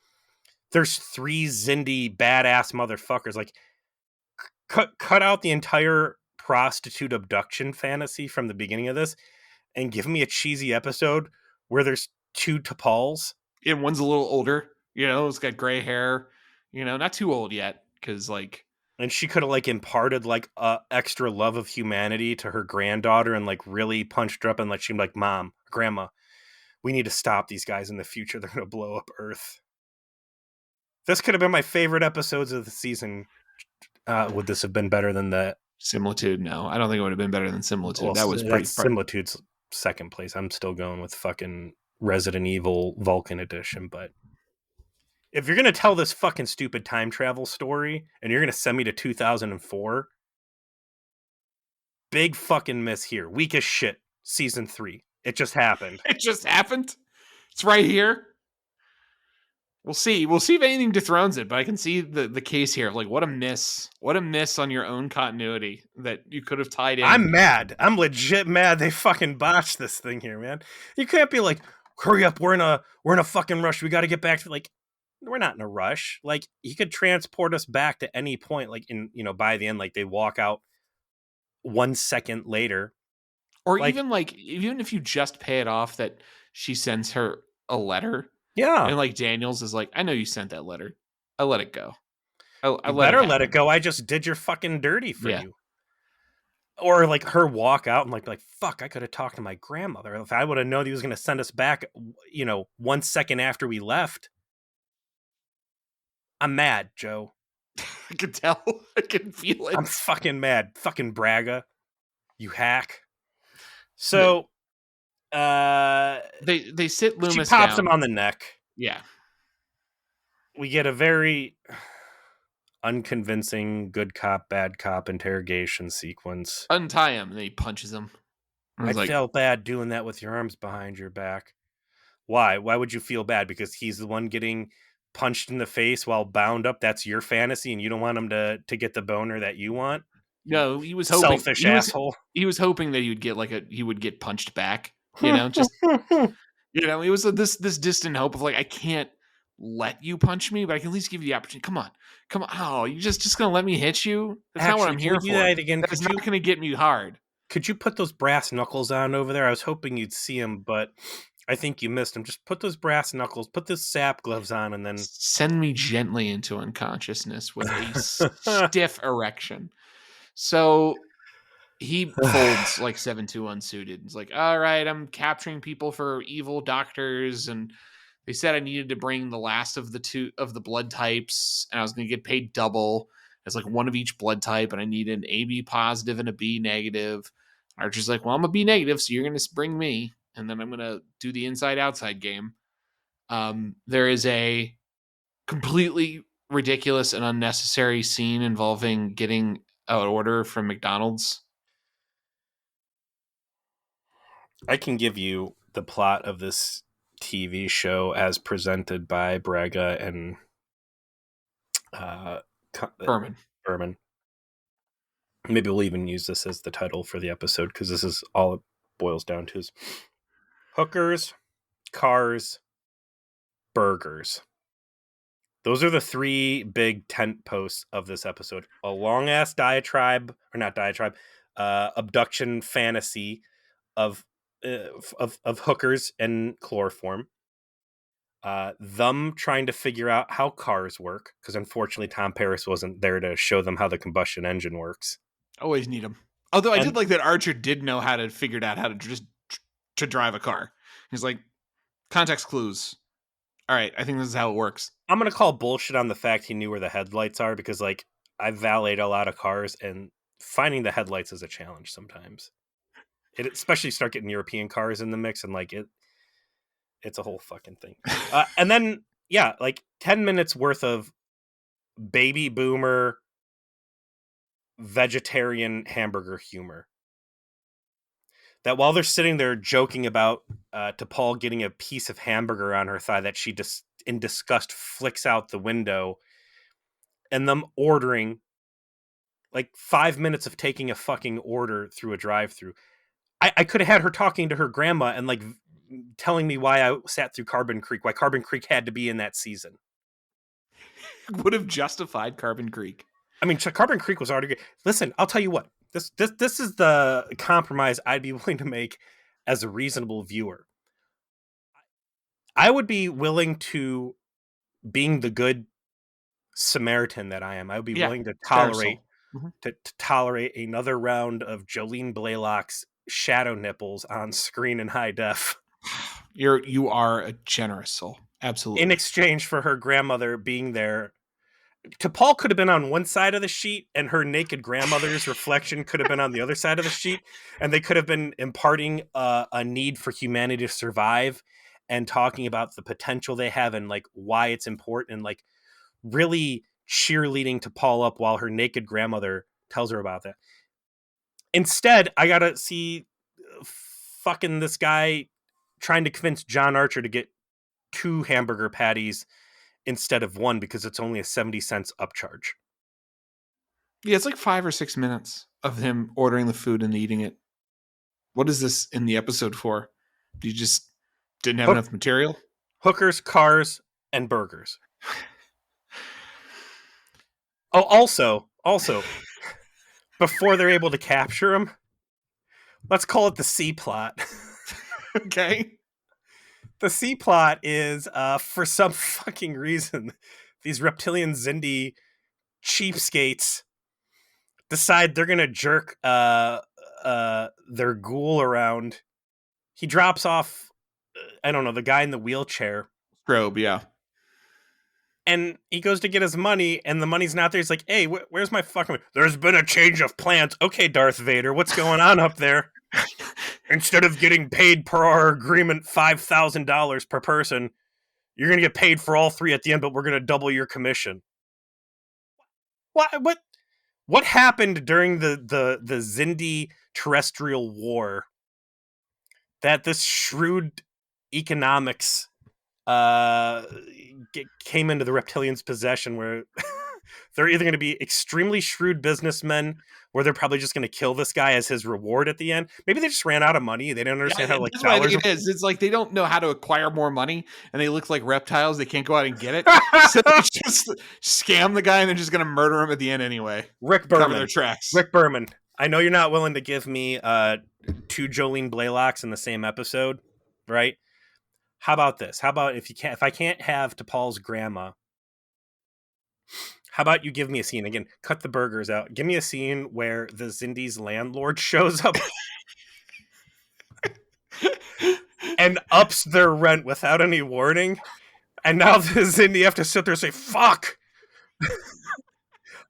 There's 3 Zindi badass motherfuckers. Like, cut out the entire prostitute abduction fantasy from the beginning of this and give me a cheesy episode where there's 2 T'Pols. and one's a little older, it's got gray hair, not too old yet, because like And she could have like imparted like a extra love of humanity to her granddaughter and like really punched her up and like she'd be like, Mom, Grandma, we need to stop these guys in the future. They're going to blow up Earth. This could have been my favorite episodes of the season. Would this have been better than the Similitude? No, I don't think it would have been better than Similitude. Well, That was pretty that's Similitude's second place. I'm still going with fucking Resident Evil Vulcan Edition. But if you're gonna tell this fucking stupid time travel story and you're gonna send me to 2004, big fucking miss here. Weak as shit. Season 3. It just happened. It just happened. It's right here. We'll see. We'll see if anything dethrones it, but I can see the case here. Like, what a miss. What a miss on your own continuity that you could have tied in. I'm mad. I'm legit mad they fucking botched this thing here, man. You can't be like, hurry up, we're in a fucking rush. We gotta get back to like we're not in a rush. Like, he could transport us back to any point, like in by the end, like they walk out 1 second later. Or like, even if you just pay it off that she sends her a letter. Yeah. And like Daniels is like, I know you sent that letter. I let it go. I let it go. I just did your fucking dirty for you. Or like her walk out and like fuck, I could have talked to my grandmother. If I would have known he was going to send us back, 1 second after we left. I'm mad, Joe. I can tell. I can feel it. I'm fucking mad. Fucking Braga. You hack. So they sit Loomis she pops down. him on the neck. Yeah. We get a very unconvincing good cop, bad cop interrogation sequence. Untie him, and then he punches him. I felt bad doing that with your arms behind your back. Why? Why would you feel bad? Because he's the one getting punched in the face while bound up. That's your fantasy, and you don't want him to get the boner that you want. No, he was hoping. Selfish asshole. He was hoping that he would get punched back. Just it was this distant hope of like, I can't let you punch me, but I can at least give you the opportunity. Come on. Oh, you just gonna let me hit you? That's not what I'm here for. That again? That's not gonna get me hard. Could you put those brass knuckles on over there? I was hoping you'd see them, but I think you missed them. Just put those brass knuckles, put the sap gloves on, and then send me gently into unconsciousness with a stiff erection. So he folds like 7-2 unsuited. He's like, all right, I'm capturing people for evil doctors, and they said I needed to bring the last of the 2 of the blood types, and I was going to get paid double as like one of each blood type, and I need an AB positive and a B negative. Archer's like, well, I'm a B negative, so you're going to bring me, and then I'm going to do the inside-outside game. There is a completely ridiculous and unnecessary scene involving getting an order from McDonald's. I can give you the plot of this TV show as presented by Braga and Berman. Maybe we'll even use this as the title for the episode, because this is all it boils down to is hookers, cars, burgers. Those are the 3 big tent posts of this episode. A long ass abduction fantasy of hookers and chloroform. Them trying to figure out how cars work, because unfortunately Tom Paris wasn't there to show them how the combustion engine works. Always need them. Although I did like that Archer did know how to figure out how to just to drive a car. He's like, context clues. All right, I think this is how it works. I'm going to call bullshit on the fact he knew where the headlights are, because like I valeted a lot of cars and finding the headlights is a challenge sometimes. It especially start getting European cars in the mix, and like it's a whole fucking thing. And then yeah, like 10 minutes worth of baby boomer vegetarian hamburger humor. That while they're sitting there joking about T'Pol getting a piece of hamburger on her thigh that she just in disgust flicks out the window, and them ordering like 5 minutes of taking a fucking order through a drive-thru. I could have had her talking to her grandma and like telling me why I sat through Carbon Creek, why Carbon Creek had to be in that season. Would have justified Carbon Creek. I mean, Carbon Creek was already good. Listen, I'll tell you what. This is the compromise I'd be willing to make as a reasonable viewer. I would be willing to, being the good Samaritan that I am, I would be willing to tolerate to tolerate another round of Jolene Blaylock's shadow nipples on screen in high def. You are a generous soul. Absolutely. In exchange for her grandmother being there. T'Pol could have been on one side of the sheet, and her naked grandmother's reflection could have been on the other side of the sheet, and they could have been imparting a need for humanity to survive and talking about the potential they have and like why it's important and like really cheerleading T'Pol up while her naked grandmother tells her about that. Instead, I gotta see fucking this guy trying to convince John Archer to get 2 hamburger patties instead of 1 because it's only a 70 cents upcharge. Yeah, it's like 5 or 6 minutes of him ordering the food and eating it. What is this in the episode for? You just didn't have enough material? Hookers, cars, and burgers. Oh, also, before they're able to capture him, let's call it the C plot. Okay. The C plot is, for some fucking reason, these reptilian Zindi cheapskates decide they're gonna jerk their ghoul around. He drops off, I don't know, the guy in the wheelchair. Strobe, yeah. And he goes to get his money, and the money's not there. He's like, hey, where's my fucking... There's been a change of plans. Okay, Darth Vader, what's going on up there? Instead of getting paid per our agreement $5,000 per person, you're going to get paid for all 3 at the end, but we're going to double your commission. What happened during the Zindi terrestrial war that this shrewd economics came into the reptilians' possession, where they're either going to be extremely shrewd businessmen, where they're probably just going to kill this guy as his reward at the end. Maybe they just ran out of money. They didn't understand how like that's what I think it is. It's like they don't know how to acquire more money, and they look like reptiles. They can't go out and get it, so they just scam the guy, and they're just going to murder him at the end anyway. Rick Berman, cover their tracks. Rick Berman. I know you're not willing to give me 2 Jolene Blaylocks in the same episode, right? How about this? How about if I can't have T'Pol's grandma, how about you give me a scene again? Cut the burgers out. Give me a scene where the Zindi's landlord shows up and ups their rent without any warning, and now the Zindi have to sit there and say, "Fuck!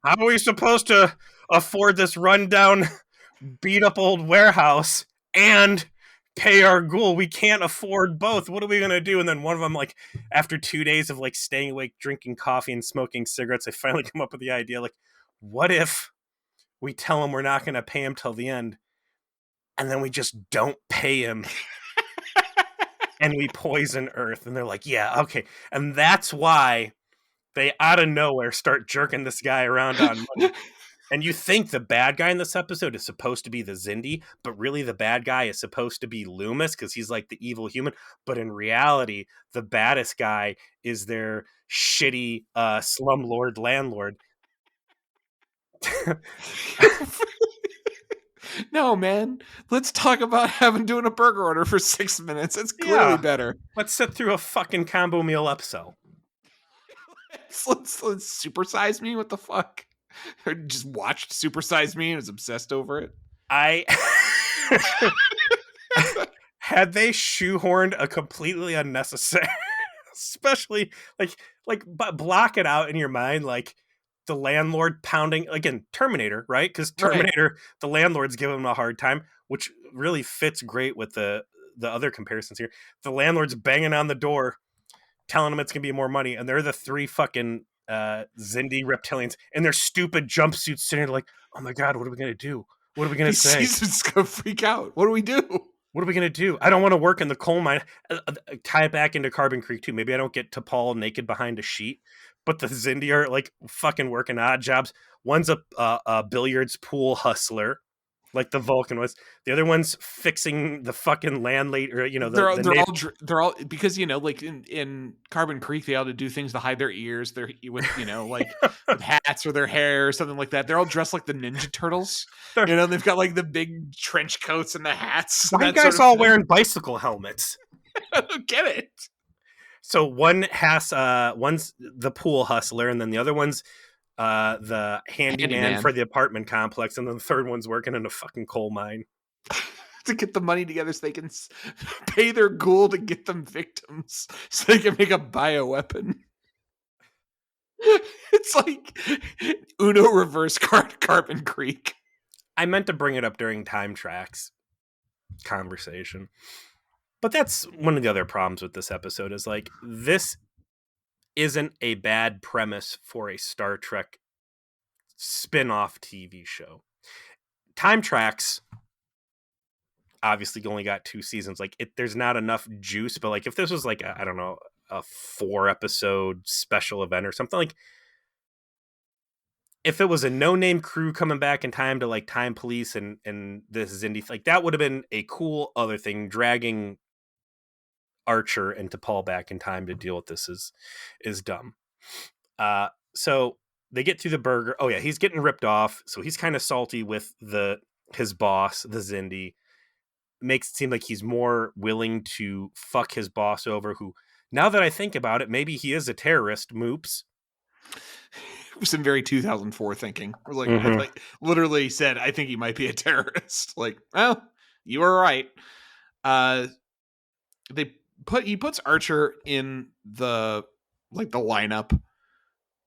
How are we supposed to afford this rundown, beat up old warehouse and pay our ghoul? We can't afford both. What are we gonna do?" And then one of them, like, after 2 days of like staying awake, drinking coffee and smoking cigarettes, they finally come up with the idea, like, what if we tell him we're not gonna pay him till the end, and then we just don't pay him and we poison Earth? And they're like, yeah, okay. And that's why they out of nowhere start jerking this guy around on money. And you think the bad guy in this episode is supposed to be the Zindi, but really the bad guy is supposed to be Loomis because he's like the evil human. But in reality, the baddest guy is their shitty slumlord landlord. No, man. Let's talk about doing a burger order for 6 minutes. It's clearly better. Let's sit through a fucking combo meal upsell. Let's supersize me. What the fuck? I just watched Supersize Me and was obsessed over it. Had they shoehorned a completely unnecessary, especially like block it out in your mind, like the landlord pounding, again, Terminator, right? Because Right. Terminator, the landlord's giving him a hard time, which really fits great with the other comparisons here. The landlord's banging on the door, telling him it's gonna be more money, and they're the three fucking Zindi reptilians in their stupid jumpsuits sitting there like, oh my god, what are we gonna do? What are we If gonna he say? sees it's gonna freak out. What do we do? What are we gonna do? I don't want to work in the coal mine. Tie it back into Carbon Creek too. Maybe I don't get T'Pol naked behind a sheet, but the Zindi are like fucking working odd jobs. One's a billiards pool hustler, like the Vulcan was. The other one's fixing the fucking landlady, or They're all because like in Carbon Creek they all to do things to hide their ears. They're with like with hats or their hair or something like that. They're all dressed like the Ninja Turtles. They've got like the big trench coats and the hats. Why are you guys all wearing bicycle helmets? I don't get it. So one's the pool hustler, and then the other one's the handyman for the apartment complex, and then the third one's working in a fucking coal mine to get the money together so they can pay their ghoul to get them victims so they can make a bioweapon. It's like Uno reverse Carbon Creek. I meant to bring it up during Time Tracks conversation, but that's one of the other problems with this episode is like, this isn't a bad premise for a Star Trek spin-off TV show. Time Tracks obviously only got 2 seasons. Like, there's not enough juice, but like if this was like I don't know, a 4-episode special event or something, like if it was a no-name crew coming back in time to like time police and this Zindi, like that would have been a cool other thing. Dragging Archer and T'Pol back in time to deal with this is dumb. So they get to the burger. Oh yeah, he's getting ripped off, so he's kind of salty with his boss, the Zindi. Makes it seem like he's more willing to fuck his boss over, who, now that I think about it, maybe he is a terrorist. Moops. It was some very 2004 thinking. Like literally said, I think he might be a terrorist. Like, well, you were right. He puts Archer in the lineup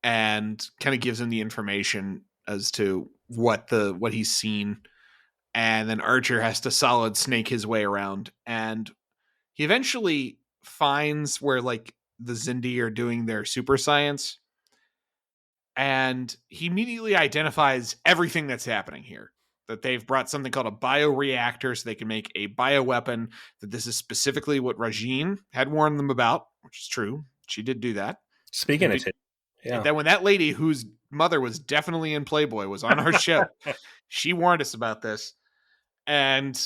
and kind of gives him the information as to what he's seen, and then Archer has to solid snake his way around, and he eventually finds where like the Zindi are doing their super science, and he immediately identifies everything that's happening here. That they've brought something called a bioreactor so they can make a bioweapon, that this is specifically what Regine had warned them about, which is true. She did do that. Speaking of it, yeah. That when that lady whose mother was definitely in Playboy was on our show, she warned us about this. And,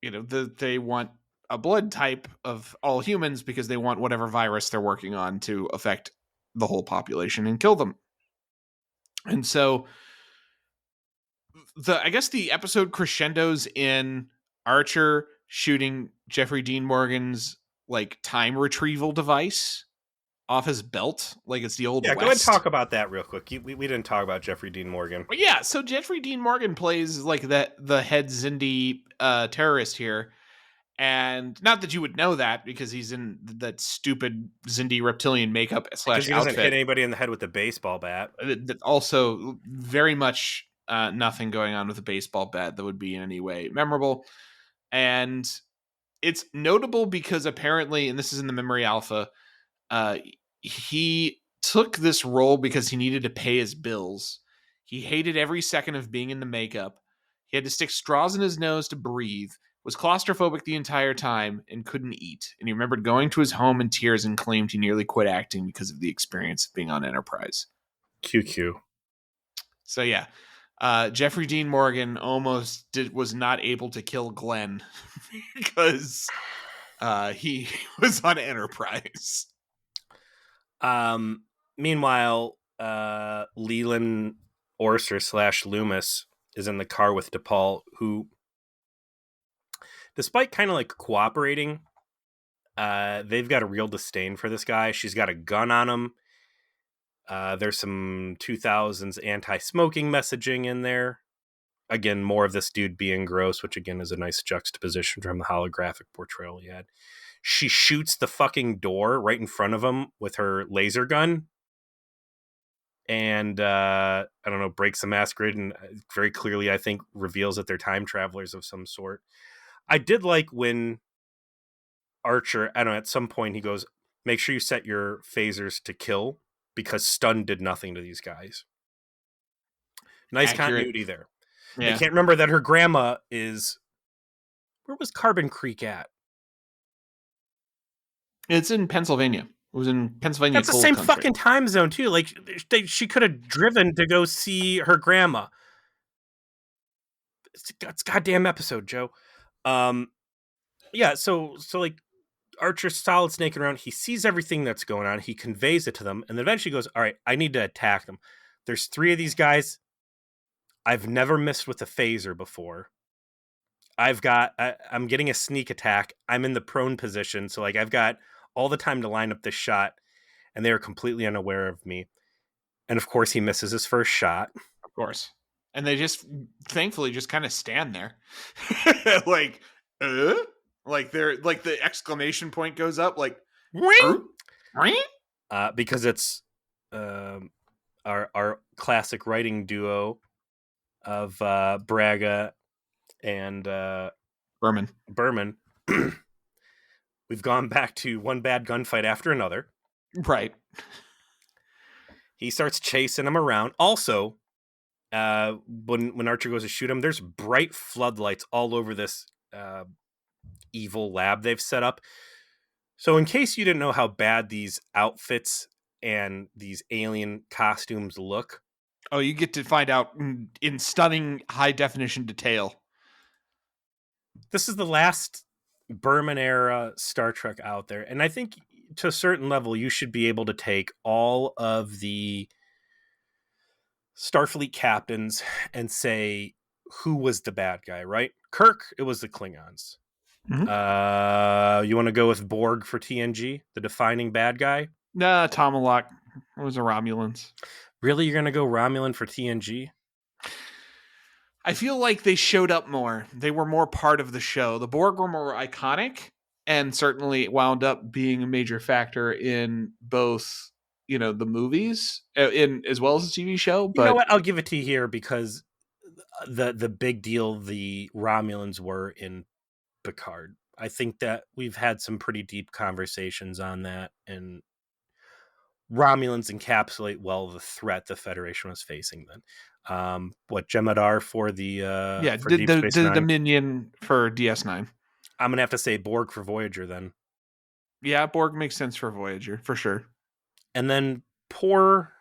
they want a blood type of all humans because they want whatever virus they're working on to affect the whole population and kill them. And so I guess the episode crescendos in Archer shooting Jeffrey Dean Morgan's like time retrieval device off his belt, like it's the old West. Go ahead and talk about that real quick. We didn't talk about Jeffrey Dean Morgan. But yeah, so Jeffrey Dean Morgan plays like the head Zindi terrorist here. And not that you would know that because he's in that stupid Zindi reptilian makeup / outfit. He doesn't hit anybody in the head with a baseball bat. Also, very much nothing going on with a baseball bat that would be in any way memorable. And it's notable because apparently, and this is in the Memory Alpha, he took this role because he needed to pay his bills. He hated every second of being in the makeup. He had to stick straws in his nose to breathe, was claustrophobic the entire time, and couldn't eat. And he remembered going to his home in tears and claimed he nearly quit acting because of the experience of being on Enterprise. QQ. So yeah, Jeffrey Dean Morgan was not able to kill Glenn because he was on Enterprise. Meanwhile, Leland Orser / Loomis is in the car with T'Pol, who, despite kind of like cooperating, they've got a real disdain for this guy. She's got a gun on him. There's some 2000s anti-smoking messaging in there. Again, more of this dude being gross, which again is a nice juxtaposition from the holographic portrayal he had. She shoots the fucking door right in front of him with her laser gun. and I don't know, breaks the mask grid, and very clearly, I think, reveals that they're time travelers of some sort. I did like when Archer, I don't know, at some point he goes, make sure you set your phasers to kill, because stun did nothing to these guys. Nice Accurate. continuity there. Yeah. I can't remember that her grandma is... Where was Carbon Creek at? It's in Pennsylvania. It was in Pennsylvania. That's the same fucking time zone, too. Like, she could have driven to go see her grandma. It's a goddamn episode, Joe. Yeah, so like, Archer's solid snaking around. He sees everything that's going on. He conveys it to them, and then eventually goes, all right, I need to attack them. There's 3 of these guys. I've never missed with a phaser before. I'm getting a sneak attack. I'm in the prone position, so like I've got all the time to line up this shot, and they are completely unaware of me. And of course, he misses his first shot. Of course. And they just, thankfully, just kind of stand there. Like, like they're like the exclamation point goes up, like, because it's our classic writing duo of Braga and Berman. We've gone back to one bad gunfight after another. Right. He starts chasing him around. Also, when Archer goes to shoot him, there's bright floodlights all over this evil lab they've set up. So in case you didn't know how bad these outfits and these alien costumes look. Oh, you get to find out in stunning high definition detail. This is the last Berman era Star Trek out there. And I think to a certain level, you should be able to take all of the Starfleet captains and say, who was the bad guy, right? Kirk, it was the Klingons. Mm-hmm. You want to go with Borg for TNG, the defining bad guy? Nah, Tomalak. It was the Romulans. Really? You're going to go Romulan for TNG? I feel like they showed up more. They were more part of the show. The Borg were more iconic and certainly wound up being a major factor in both, the movies in as well as the TV show. But you know what? I'll give it to you here because the big deal the Romulans were in Picard. I think that we've had some pretty deep conversations on that, and Romulans encapsulate well the threat the Federation was facing then. What Jem'Hadar for the for the Dominion for DS9. I'm gonna have to say Borg for Voyager then. Yeah, Borg makes sense for Voyager for sure. And then poor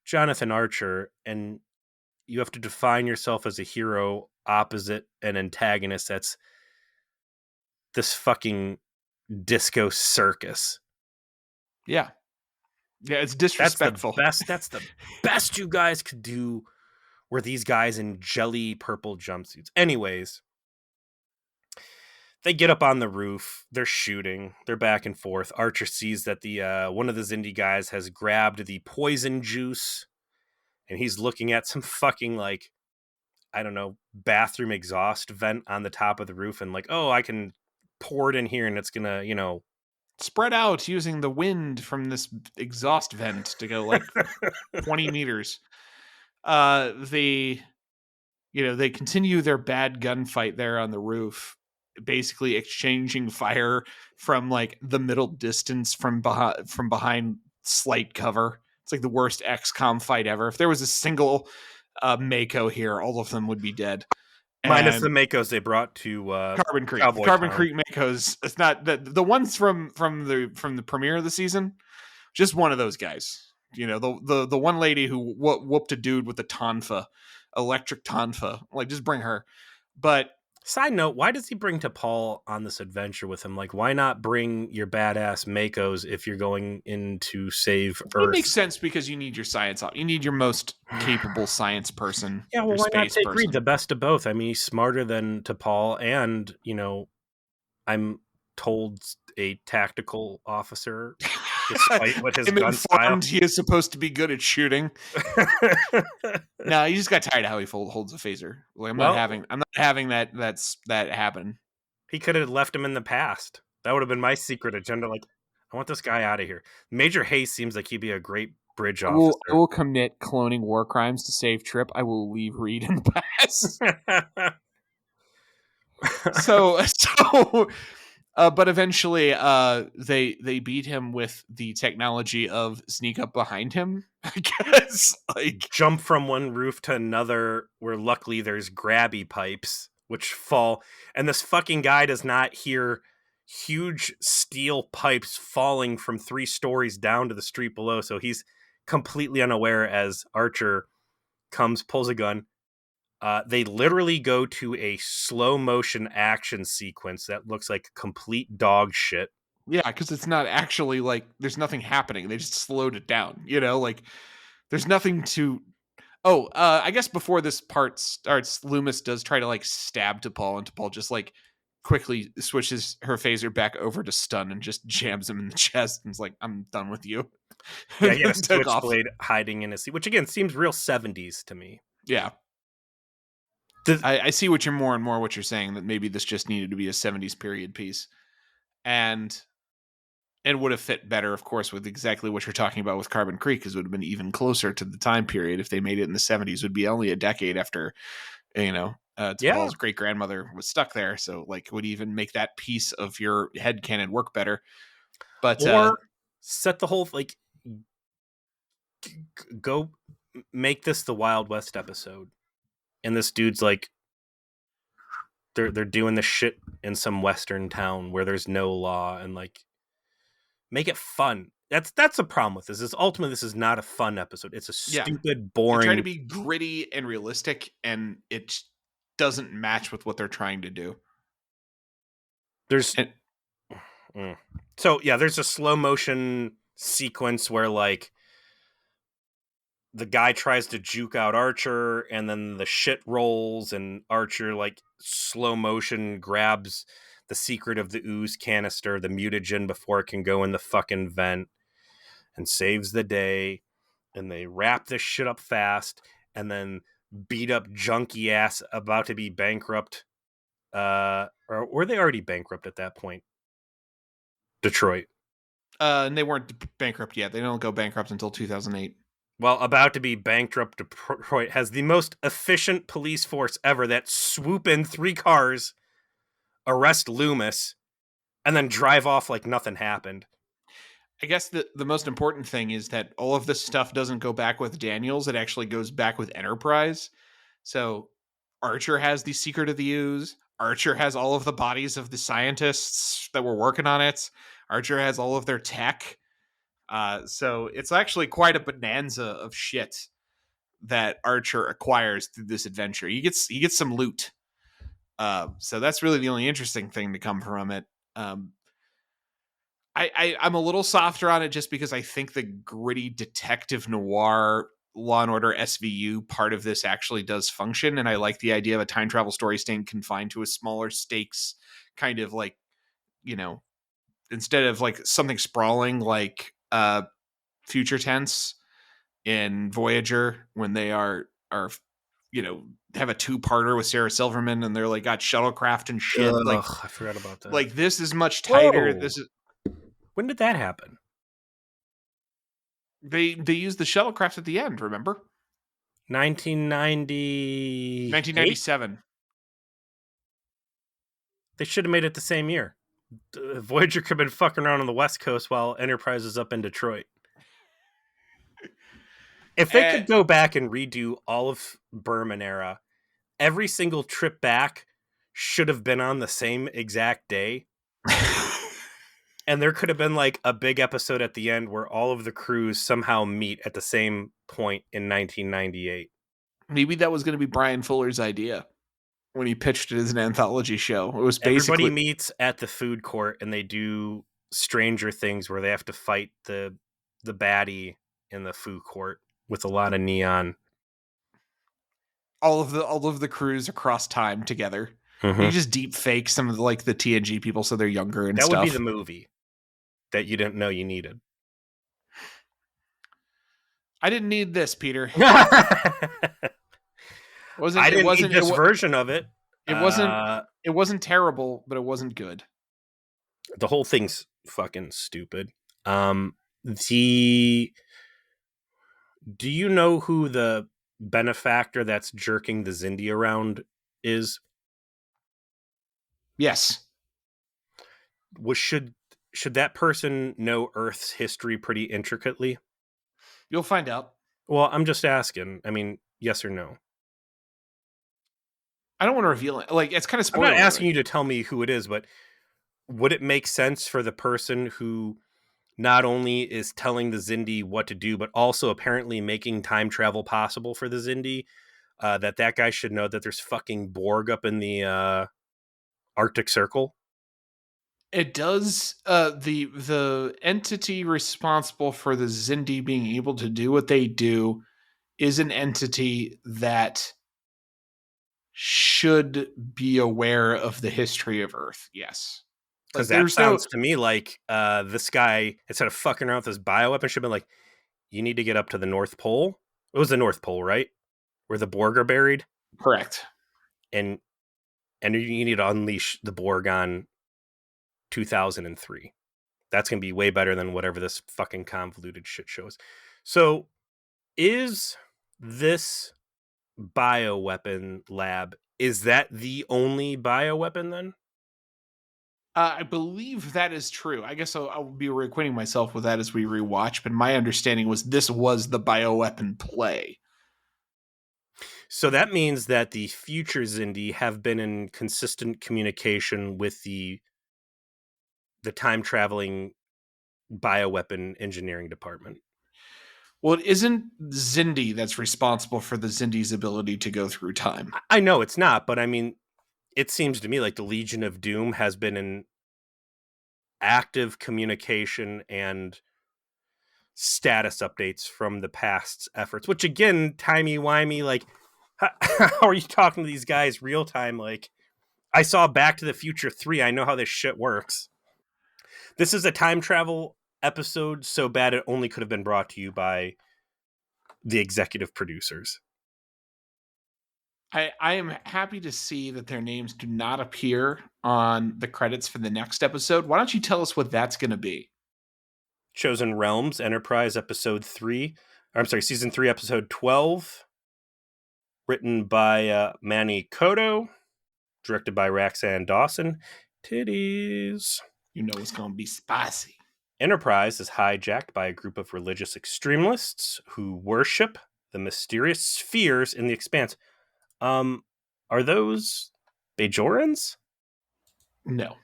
Jonathan Archer, and you have to define yourself as a hero opposite an antagonist that's this fucking disco circus. Yeah, it's disrespectful. That's the best you guys could do. Were these guys in jelly purple jumpsuits? Anyways, they get up on the roof. They're shooting. They're back and forth. Archer sees that the one of the Xindi guys has grabbed the poison juice, and he's looking at some fucking like, I don't know, bathroom exhaust vent on the top of the roof, and like, oh, I can pour it in here, and it's gonna, spread out using the wind from this exhaust vent to go like 20 meters. They continue their bad gunfight there on the roof, basically exchanging fire from like the middle distance from behind slight cover. It's like the worst XCOM fight ever. If there was a single Mako here, all of them would be dead. Minus the Makos they brought to Carbon Creek. Cowboy Carbon Town. Creek Makos. It's not the ones from the premiere of the season. Just one of those guys. The one lady who whooped a dude with a tonfa, electric tonfa. Like, just bring her. But side note, why does he bring T'Pol on this adventure with him? Like, why not bring your badass Makos if you're going in to save Earth? It makes sense because you need your science. You need your most capable science person. Yeah, well, why not take Reed, the best of both? I mean, he's smarter than T'Pol, and I'm told a tactical officer, despite what his gun style. He is supposed to be good at shooting. No, he just got tired of how he holds a phaser. Like, I'm not having that happen. He could have left him in the past. That would have been my secret agenda. Like, I want this guy out of here. Major Hayes seems like he'd be a great bridge I officer. will commit cloning war crimes to save Trip. I will leave Reed and pass. But eventually, they beat him with the technology of sneak up behind him. I guess Jump from one roof to another, where luckily there's grabby pipes which fall, and this fucking guy does not hear huge steel pipes falling from 3 stories down to the street below, so he's completely unaware as Archer pulls a gun. They literally go to a slow motion action sequence that looks like complete dog shit. yeah, because it's not actually there's nothing happening. They just slowed it down. There's nothing to. Oh, I guess before this part starts, Loomis does try to stab T'Pol, and T'Pol just quickly switches her phaser back over to stun and just jams him in the chest and is like, "I'm done with you." Yeah, And he had a then took off. switchblade hiding in his seat, which again seems real 70s to me. Yeah. I see what you're saying, that maybe this just needed to be a 70s period piece. And would have fit better, of course, with exactly what you're talking about with Carbon Creek, because it would have been even closer to the time period if they made it in the 70s. It would be only a decade after, T'Pol's great grandmother was stuck there. So, would even make that piece of your headcanon work better. But, or set the whole, go make this the Wild West episode. And this dude's they're doing this shit in some Western town where there's no law, and make it fun. That's a problem with this. Is ultimately this is not a fun episode. It's a stupid, boring. They try to be gritty and realistic, and it doesn't match with what they're trying to do. There's there's a slow motion sequence where the guy tries to juke out Archer, and then the shit rolls, and Archer slow motion grabs the secret of the ooze canister, the mutagen, before it can go in the fucking vent, and saves the day. And they wrap this shit up fast, and then beat up junkie ass about to be bankrupt. Or were they already bankrupt at that point? Detroit. And they weren't bankrupt yet. They don't go bankrupt until 2008. Well, about to be bankrupt, Detroit has the most efficient police force ever that swoop in 3 cars, arrest Loomis, and then drive off like nothing happened. I guess the most important thing is that all of this stuff doesn't go back with Daniels. It actually goes back with Enterprise. So Archer has the secret of the ooze. Archer has all of the bodies of the scientists that were working on it. Archer has all of their tech. So it's actually quite a bonanza of shit that Archer acquires through this adventure. He gets some loot. So that's really the only interesting thing to come from it. I'm a little softer on it just because I think the gritty detective noir Law and Order SVU part of this actually does function, and I like the idea of a time travel story staying confined to a smaller stakes kind of instead of something sprawling like future tense in Voyager, when they are have a 2-parter with Sarah Silverman, and they're got shuttlecraft and shit. I forgot about that. This is much tighter. Whoa. When did that happen? They used the shuttlecraft at the end, remember? 1997. They should have made it the same year. Voyager could have been fucking around on the West Coast while Enterprise is up in Detroit. If they could go back and redo all of Berman era, every single trip back should have been on the same exact day. And there could have been a big episode at the end where all of the crews somehow meet at the same point in 1998. Maybe that was going to be Brian Fuller's idea when he pitched it as an anthology show. It was basically everybody meets at the food court, and they do Stranger Things where they have to fight the baddie in the food court with a lot of neon. All of the crews across time together. Mm-hmm. You just deep fake some of the TNG people so they're younger and that stuff. That would be the movie that you didn't know you needed. I didn't need this, Peter. I didn't need this version of it. It wasn't terrible, but it wasn't good. The whole thing's fucking stupid. Do you know who the benefactor that's jerking the Zindi around is? Yes. Should that person know Earth's history pretty intricately? You'll find out. Well, I'm just asking. I mean, yes or no? I don't want to reveal it. Like, it's kind of I'm not spoiler. asking you to tell me who it is, but would it make sense for the person who not only is telling the Zindi what to do, but also apparently making time travel possible for the Zindi, that guy should know that there's fucking Borg up in the Arctic Circle? It does. The entity responsible for the Zindi being able to do what they do is an entity that should be aware of the history of Earth. Yes. Because Like, that there's no. sounds to me like this guy, instead of fucking around with his bioweapon, should have been like, you need to get up to the North Pole. It was the North Pole, right? Where the Borg are buried. Correct. And you need to unleash the Borg on 2003. That's going to be way better than whatever this fucking convoluted shit shows. So, is this bioweapon lab, is that the only bioweapon then? I believe that is true. I guess I'll be reacquainting myself with that as we rewatch, but my understanding was this was the bioweapon play. So that means that the future Zindi have been in consistent communication with the time traveling bioweapon engineering department. Well, it isn't Zindi that's responsible for the Zindi's ability to go through time. I know it's not, but I mean, it seems to me like the Legion of Doom has been in active communication and status updates from the past efforts, which again, timey-wimey, like, how are you talking to these guys real time? Like, I saw Back to the Future 3. I know how this shit works. This is a time travel episode so bad it only could have been brought to you by the executive producers. I am happy to see that their names do not appear on the credits for the next episode. Why don't you tell us what that's going to be? Chosen Realms, Enterprise, Episode 3. I'm sorry, Season 3, Episode 12. Written by Manny Koto. Directed by Roxanne Dawson. Titties. You know it's going to be spicy. Enterprise is hijacked by a group of religious extremists who worship the mysterious spheres in the expanse. Are those Bajorans? No.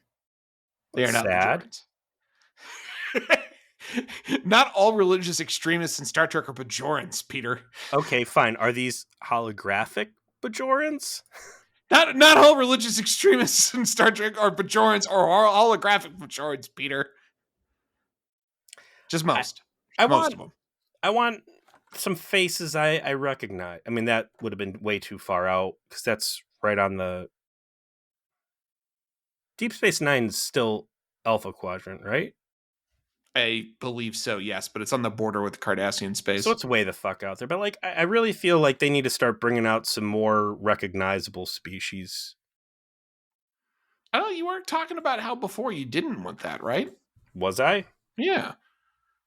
They are not Sad. Bajorans. Not all religious extremists in Star Trek are Bajorans, Peter. Okay, fine. Are these holographic Bajorans? Not all religious extremists in Star Trek are Bajorans or are holographic Bajorans, Peter. Just most. Most of them. I want some faces I recognize. I mean, that would have been way too far out because that's right on the Deep Space Nine is still Alpha Quadrant, right? I believe so, yes, but it's on the border with Cardassian space. So it's way the fuck out there. But like, I really feel like they need to start bringing out some more recognizable species. Oh, you weren't talking about how before you didn't want that, right? Was I? Yeah.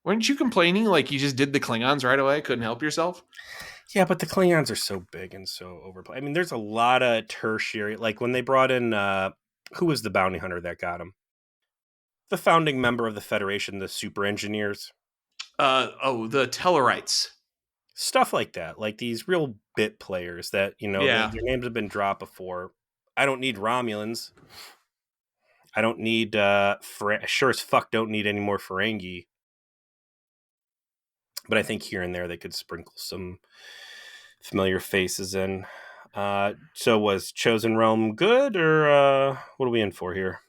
Weren't you complaining like you just did the Klingons right away? Couldn't help yourself? Yeah, but the Klingons are so big and so overplayed. I mean, there's a lot of tertiary, like when they brought in, who was the bounty hunter that got him? The founding member of the Federation, the super engineers. The Tellarites. Stuff like that. Like these real bit players that, you know, Yeah. their names have been dropped before. I don't need Romulans. I don't need, sure as fuck don't need any more Ferengi. But I think here and there they could sprinkle some familiar faces in. So was Chosen Realm good, or what are we in for here?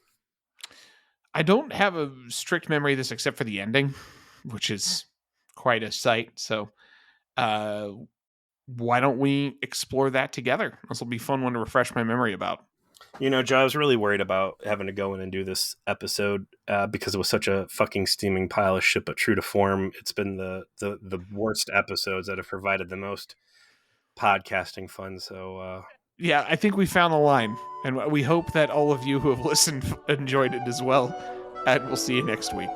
I don't have a strict memory of this except for the ending, which is quite a sight. So why don't we explore that together? This will be a fun one to refresh my memory about. You know, Joe, I was really worried about having to go in and do this episode because it was such a fucking steaming pile of shit, but true to form, it's been the worst episodes that have provided the most podcasting fun. So yeah, I think we found the line, and we hope that all of you who have listened enjoyed it as well. And we'll see you next week.